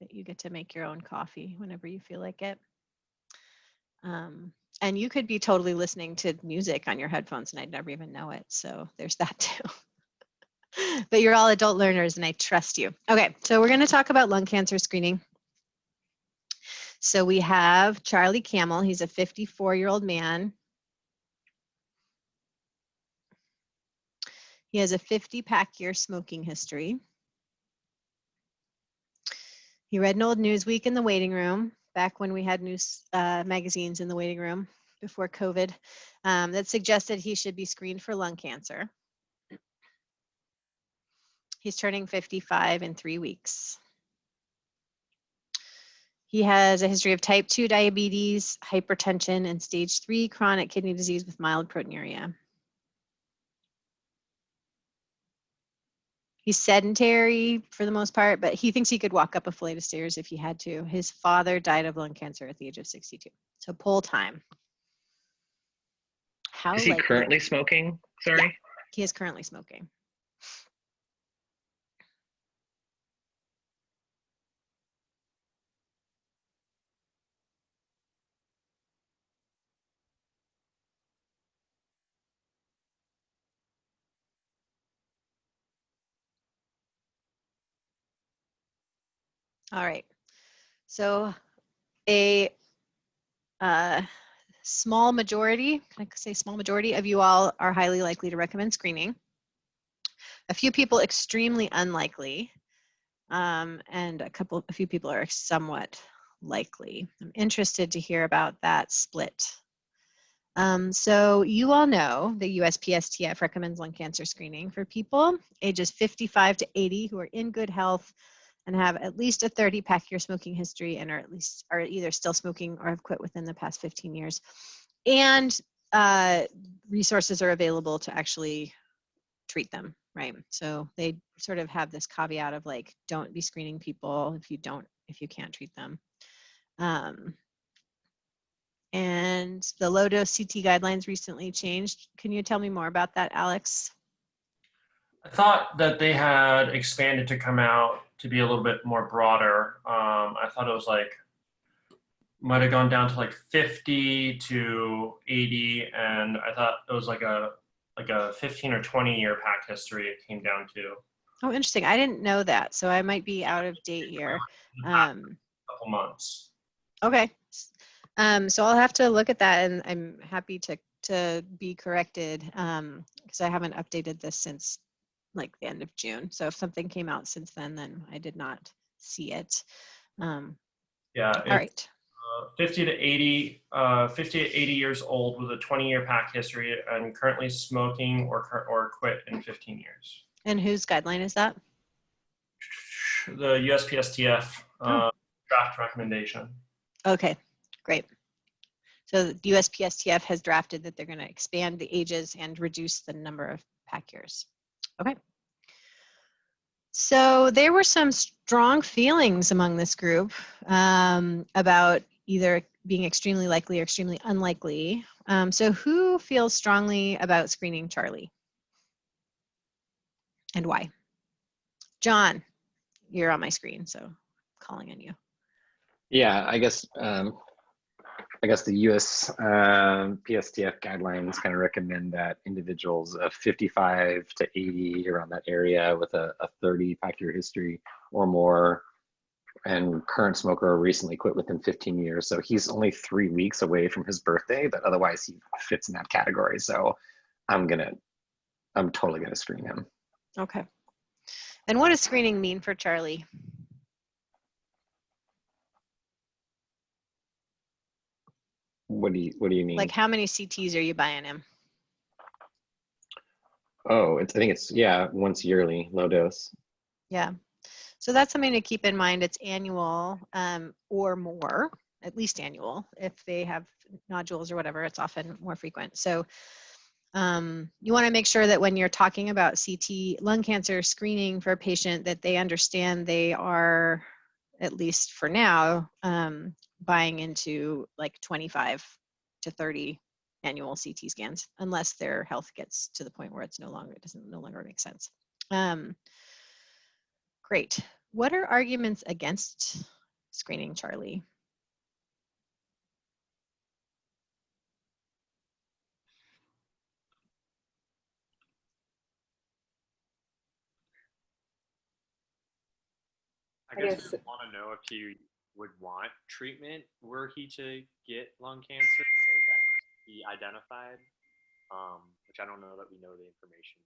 that you get to make your own coffee whenever you feel like it. And you could be totally listening to music on your headphones and I'd never even know it. So there's that too. But you're all adult learners and I trust you. Okay, so we're going to talk about lung cancer screening. So we have Charlie Camel. He's a 54-year-old man. He has a 50-pack year smoking history. He read an old Newsweek in the waiting room, back when we had news magazines in the waiting room before COVID, that suggested he should be screened for lung cancer. He's turning 55 in 3 weeks. He has a history of type 2 diabetes, hypertension, and stage 3 chronic kidney disease with mild proteinuria. He's sedentary for the most part, but he thinks he could walk up a flight of stairs if he had to. His father died of lung cancer at the age of 62. So poll time. How Is he likely? currently smoking? Sorry. Yeah, he is currently smoking. All right. So a small majority, can I say small majority of you all are highly likely to recommend screening. a few people extremely unlikely, and a few people are somewhat likely. I'm interested to hear about that split. So you all know the USPSTF recommends lung cancer screening for people ages 55 to 80 who are in good health and have at least a 30-pack year smoking history and are either still smoking or have quit within the past 15 years. And resources are available to actually treat them, right? So they sort of have this caveat of like, don't be screening people if you can't treat them. And the low-dose CT guidelines recently changed. Can you tell me more about that, Alex? I thought that they had expanded to come out to be a little bit more broader. I thought it was like, might have gone down to like 50 to 80, and I thought it was like a 15 or 20 year pack history it came down to. Oh, interesting. I didn't know that, so I might be out of date here. Couple months. Okay. So I'll have to look at that, and I'm happy to be corrected because I haven't updated this since like the end of June. So if something came out since then I did not see it. Yeah. All right. 50 to 80 years old with a 20-year pack history and currently smoking or quit in 15 years. And whose guideline is that? The USPSTF draft recommendation. Okay, great. So the USPSTF has drafted that they're going to expand the ages and reduce the number of pack years. Okay. So there were some strong feelings among this group about either being extremely likely or extremely unlikely. So who feels strongly about screening Charlie? And why? John, you're on my screen, so I'm calling on you. Yeah, I guess the US PSTF guidelines kind of recommend that individuals of 55 to 80 around that area with a 30-pack year history or more and current smoker or recently quit within 15 years. So he's only 3 weeks away from his birthday, but otherwise he fits in that category. So I'm totally gonna screen him. Okay. And what does screening mean for Charlie? What do you mean? Like how many CTs are you buying him? Oh, I think it's once yearly, low dose. Yeah. So that's something to keep in mind. It's annual or more, at least annual. If they have nodules or whatever, it's often more frequent. So you want to make sure that when you're talking about CT lung cancer screening for a patient that they understand they are, at least for now, buying into like 25 to 30 annual CT scans, unless their health gets to the point where it no longer make sense. Great. What are arguments against screening Charlie? I guess we want to know if he would want treatment were he to get lung cancer, or that be identified, which I don't know that we know the information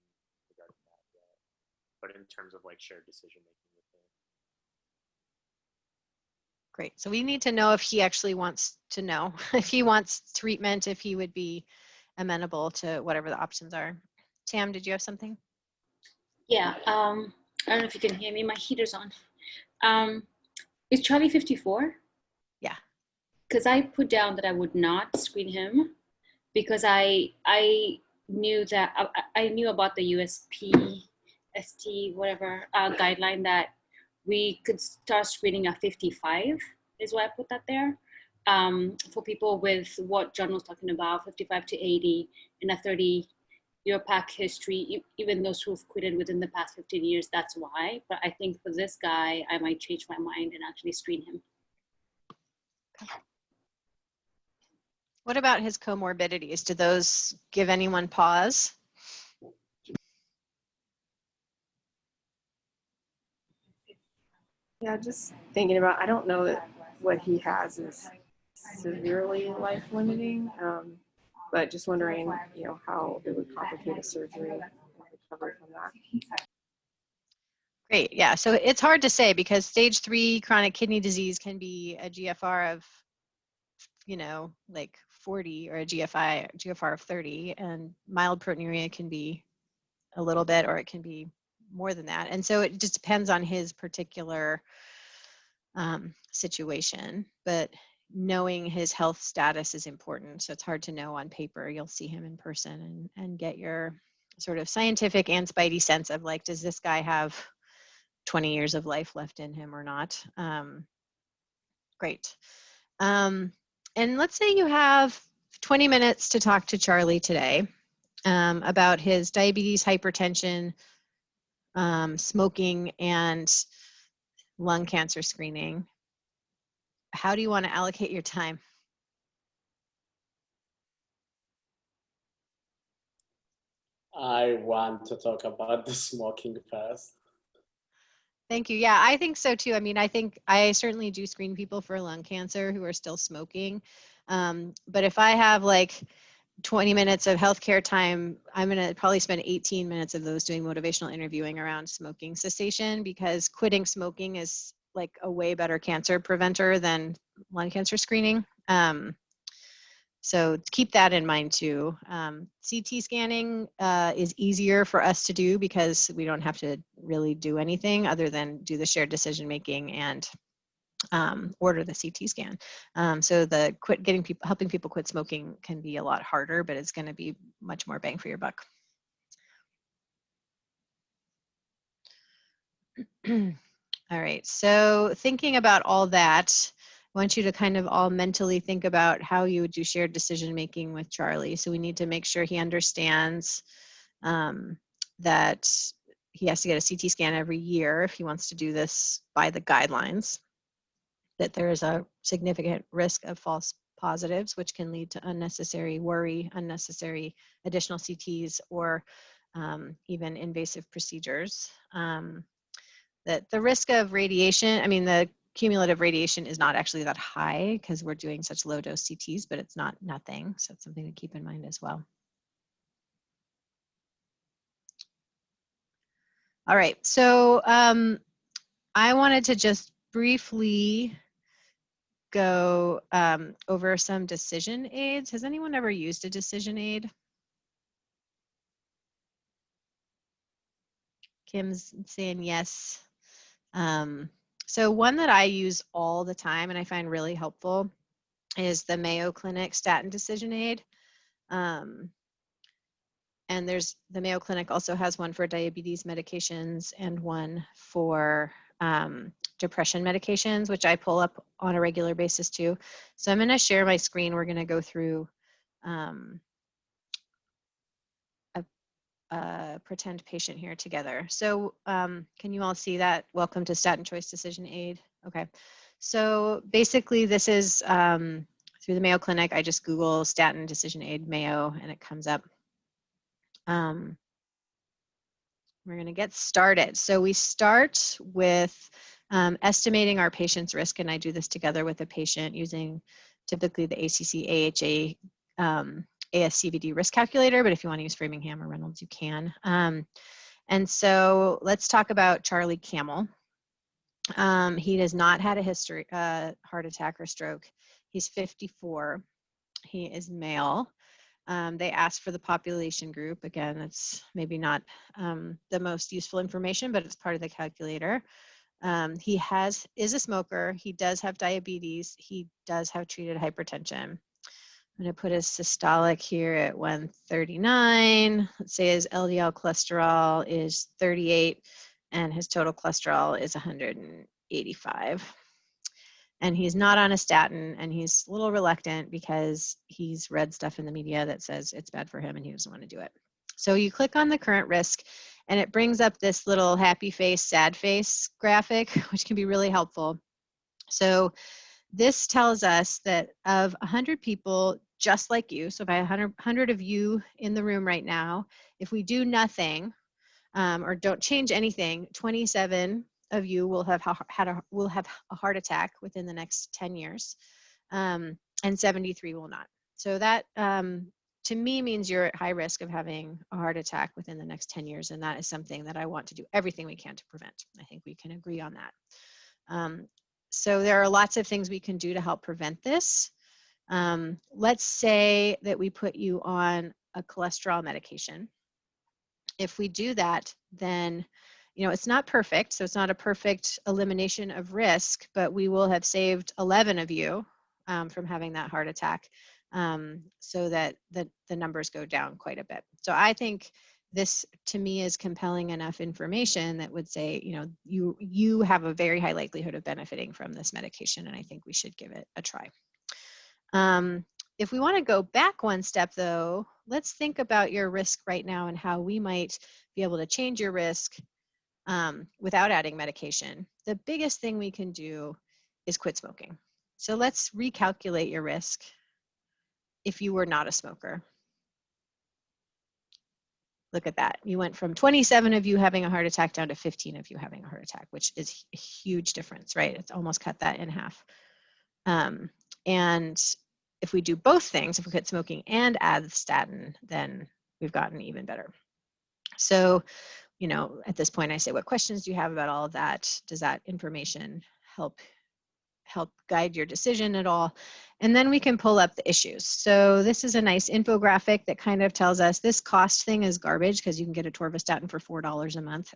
regarding that yet. But in terms of like shared decision making with him. Great. So we need to know if he actually wants to know, if he wants treatment, if he would be amenable to whatever the options are. Tam, did you have something? Yeah, I don't know if you can hear me. My heater's on. Is Charlie 54? Yeah. Because I put down that I would not screen him because I knew that I knew about the USPST whatever guideline that we could start screening at 55 is why I put that there. For people with what John was talking about, 55 to 80 in a 30-year pack history, even those who've quitted within the past 15 years, that's why. But I think for this guy, I might change my mind and actually screen him. What about his comorbidities? Do those give anyone pause? Yeah, just thinking about, I don't know that what he has is severely life limiting, but just wondering, how it would complicate a surgery in the covered from that. Great. Yeah. So it's hard to say because stage 3 chronic kidney disease can be a GFR of, you know, like 40 or a GFR of 30, and mild proteinuria can be a little bit, or it can be more than that. And so it just depends on his particular situation. But knowing his health status is important. So it's hard to know on paper. You'll see him in person and get your sort of scientific and spidey sense of like, does this guy have 20 years of life left in him or not? Great. And let's say you have 20 minutes to talk to Charlie today about his diabetes, hypertension, smoking, and lung cancer screening. How do you want to allocate your time? I want to talk about the smoking first. Thank you. Yeah, I think so too. I mean, I think I certainly do screen people for lung cancer who are still smoking. But if I have like 20 minutes of healthcare time, I'm going to probably spend 18 minutes of those doing motivational interviewing around smoking cessation, because quitting smoking is like a way better cancer preventer than lung cancer screening. So keep that in mind too. CT scanning is easier for us to do because we don't have to really do anything other than do the shared decision making and order the CT scan. So the helping people quit smoking can be a lot harder, but it's going to be much more bang for your buck. All right, so thinking about all that, I want you to kind of all mentally think about how you would do shared decision making with Charlie. So we need to make sure he understands that he has to get a CT scan every year if he wants to do this by the guidelines, that there is a significant risk of false positives, which can lead to unnecessary worry, unnecessary additional CTs, or even invasive procedures. That the risk of radiation, I mean, the cumulative radiation is not actually that high because we're doing such low dose CTs, but it's not nothing. So it's something to keep in mind as well. All right, so I wanted to just briefly go over some decision aids. Has anyone ever used a decision aid? Kim's saying yes. So one that I use all the time and I find really helpful is the Mayo Clinic statin decision aid. And there's the Mayo Clinic also has one for diabetes medications and one for depression medications, which I pull up on a regular basis too. So I'm going to share my screen. We're going to go through a pretend patient here together. So can you all see that? Welcome to Statin Choice Decision Aid. Okay. So basically this is through the Mayo Clinic. I just Google statin decision aid Mayo and it comes up. We're going to get started. So we start with estimating our patient's risk, and I do this together with a patient using typically the ACC AHA ASCVD risk calculator, but if you want to use Framingham or Reynolds, you can. And so let's talk about Charlie Camel. He has not had a history, heart attack or stroke. He's 54. He is male. They asked for the population group. Again, it's maybe not the most useful information, but it's part of the calculator. He is a smoker. He does have diabetes. He does have treated hypertension. I'm going to put his systolic here at 139. Let's say his LDL cholesterol is 38 and his total cholesterol is 185. And he's not on a statin, and he's a little reluctant because he's read stuff in the media that says it's bad for him and he doesn't want to do it. So you click on the current risk and it brings up this little happy face, sad face graphic, which can be really helpful. So this tells us that of 100 people just like you, so by 100 of you in the room right now, if we do nothing or don't change anything, 27 of you will have a heart attack within the next 10 years, and 73 will not. So that to me means you're at high risk of having a heart attack within the next 10 years. And that is something that I want to do everything we can to prevent. I think we can agree on that. So there are lots of things we can do to help prevent this. Let's say that we put you on a cholesterol medication. If we do that, then, you know, it's not perfect. So it's not a perfect elimination of risk, but we will have saved 11 of you from having that heart attack, so that the numbers go down quite a bit. So I think this, to me, is compelling enough information that would say, you know, you have a very high likelihood of benefiting from this medication, and I think we should give it a try. If we want to go back one step, though, let's think about your risk right now and how we might be able to change your risk without adding medication. The biggest thing we can do is quit smoking. So let's recalculate your risk if you were not a smoker. Look at that. You went from 27 of you having a heart attack down to 15 of you having a heart attack, which is a huge difference, right? It's almost cut that in half. And if we do both things, if we quit smoking and add the statin, then we've gotten even better. So, you know, at this point I say, what questions do you have about all of that? Does that information help guide your decision at all? And then we can pull up the issues. So this is a nice infographic that kind of tells us this cost thing is garbage because you can get a torvastatin for $4 a month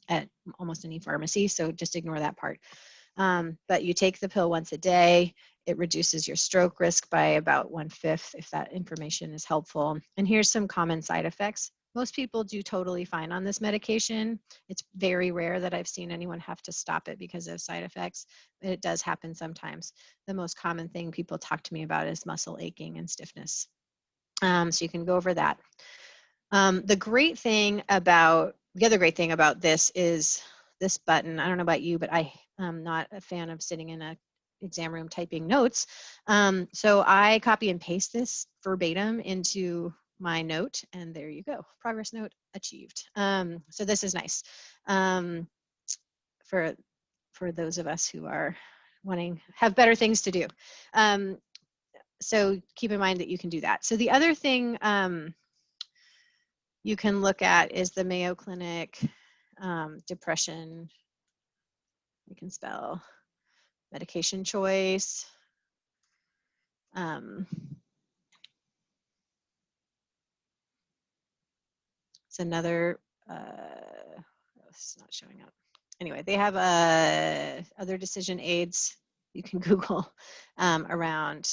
at almost any pharmacy. So just ignore that part. But you take the pill once a day. It reduces your stroke risk by about 1/5 if that information is helpful. And here's some common side effects. Most people do totally fine on this medication. It's very rare that I've seen anyone have to stop it because of side effects, but it does happen sometimes. The most common thing people talk to me about is muscle aching and stiffness. So you can go over that. The other great thing about this is this button. I don't know about you, but I am not a fan of sitting in an exam room typing notes. So I copy and paste this verbatim into my note, and there you go. Progress note achieved. So this is nice for those of us who are have better things to do. So keep in mind that you can do that. So the other thing you can look at is the Mayo Clinic depression. We can spell medication choice. It's another, it's not showing up. Anyway, they have other decision aids you can Google around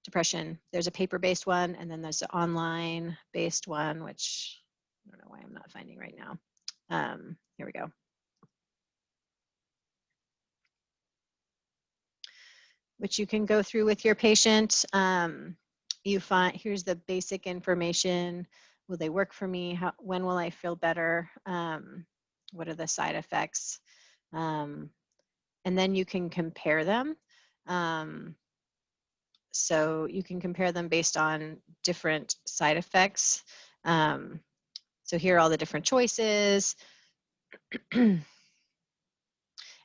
depression. There's a paper-based one, and then there's an online-based one, which I don't know why I'm not finding right now. Here we go. Which you can go through with your patient. You find, here's the basic information. Will they work for me? When will I feel better? What are the side effects? And then you can compare them. So you can compare them based on different side effects. So here are all the different choices.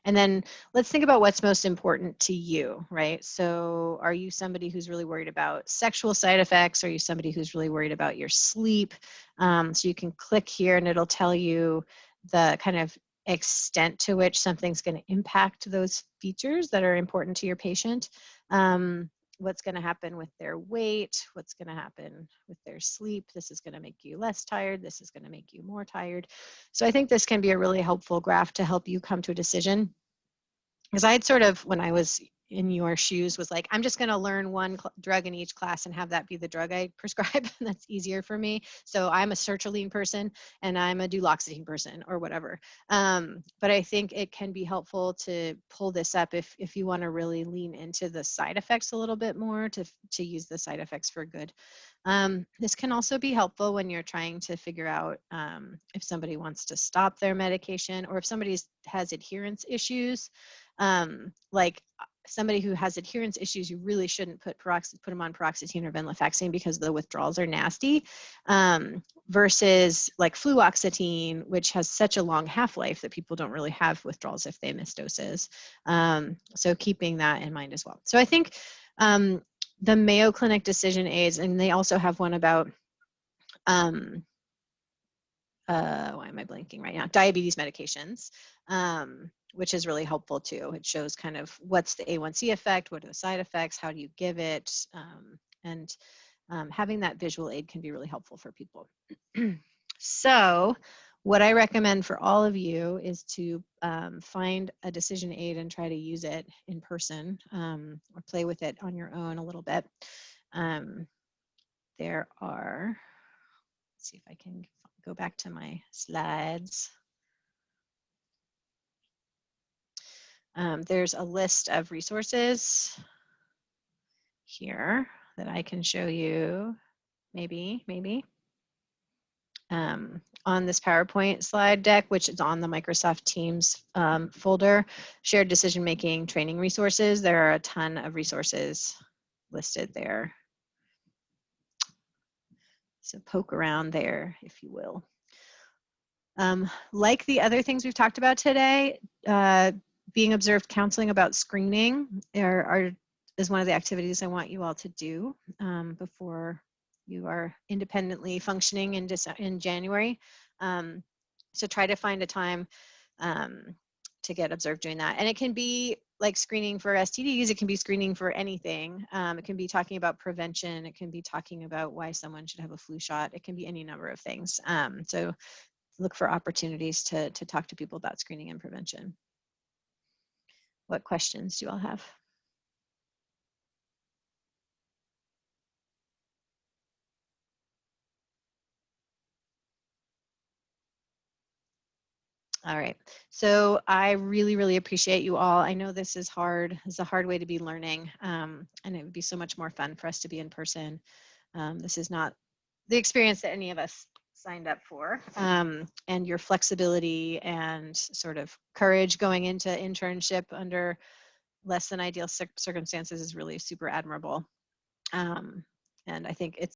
And then let's think about what's most important to you, right? So are you somebody who's really worried about sexual side effects? Are you somebody who's really worried about your sleep? So you can click here and it'll tell you the kind of extent to which something's going to impact those features that are important to your patient. What's going to happen with their weight, what's going to happen with their sleep. This is going to make you less tired. This is going to make you more tired. So I think this can be a really helpful graph to help you come to a decision. Because I had sort of, when I was in your shoes, was like, I'm just going to learn one drug in each class and have that be the drug I prescribe. That's easier for me. So I'm a sertraline person and I'm a duloxetine person or whatever. But I think it can be helpful to pull this up if you want to really lean into the side effects a little bit more, to use the side effects for good. This can also be helpful when you're trying to figure out if somebody wants to stop their medication or if somebody has adherence issues. Like somebody who has adherence issues, you really shouldn't put them on paroxetine or venlafaxine because the withdrawals are nasty, versus like fluoxetine, which has such a long half-life that people don't really have withdrawals if they miss doses. So keeping that in mind as well. So I think the Mayo Clinic decision aids, and they also have one about, why am I blanking right now? Diabetes medications, which is really helpful too. It shows kind of what's the A1C effect, what are the side effects, how do you give it, and having that visual aid can be really helpful for people. So what I recommend for all of you is to find a decision aid and try to use it in person, or play with it on your own a little bit. There are, let's see if I can go back to my slides. There's a list of resources here that I can show you, maybe. On this PowerPoint slide deck, which is on the Microsoft Teams folder, shared decision-making training resources. There are a ton of resources listed there. So poke around there, if you will. Like the other things we've talked about today, being observed counseling about screening is one of the activities I want you all to do before you are independently functioning in January. So try to find a time to get observed doing that. And it can be like screening for STDs, it can be screening for anything. It can be talking about prevention, it can be talking about why someone should have a flu shot, it can be any number of things. So look for opportunities to talk to people about screening and prevention. What questions do you all have? All right, so I really, really appreciate you all. I know this is hard. It's a hard way to be learning, and it would be so much more fun for us to be in person. This is not the experience that any of us signed up for, and your flexibility and sort of courage going into internship under less than ideal circumstances is really super admirable. And I think it's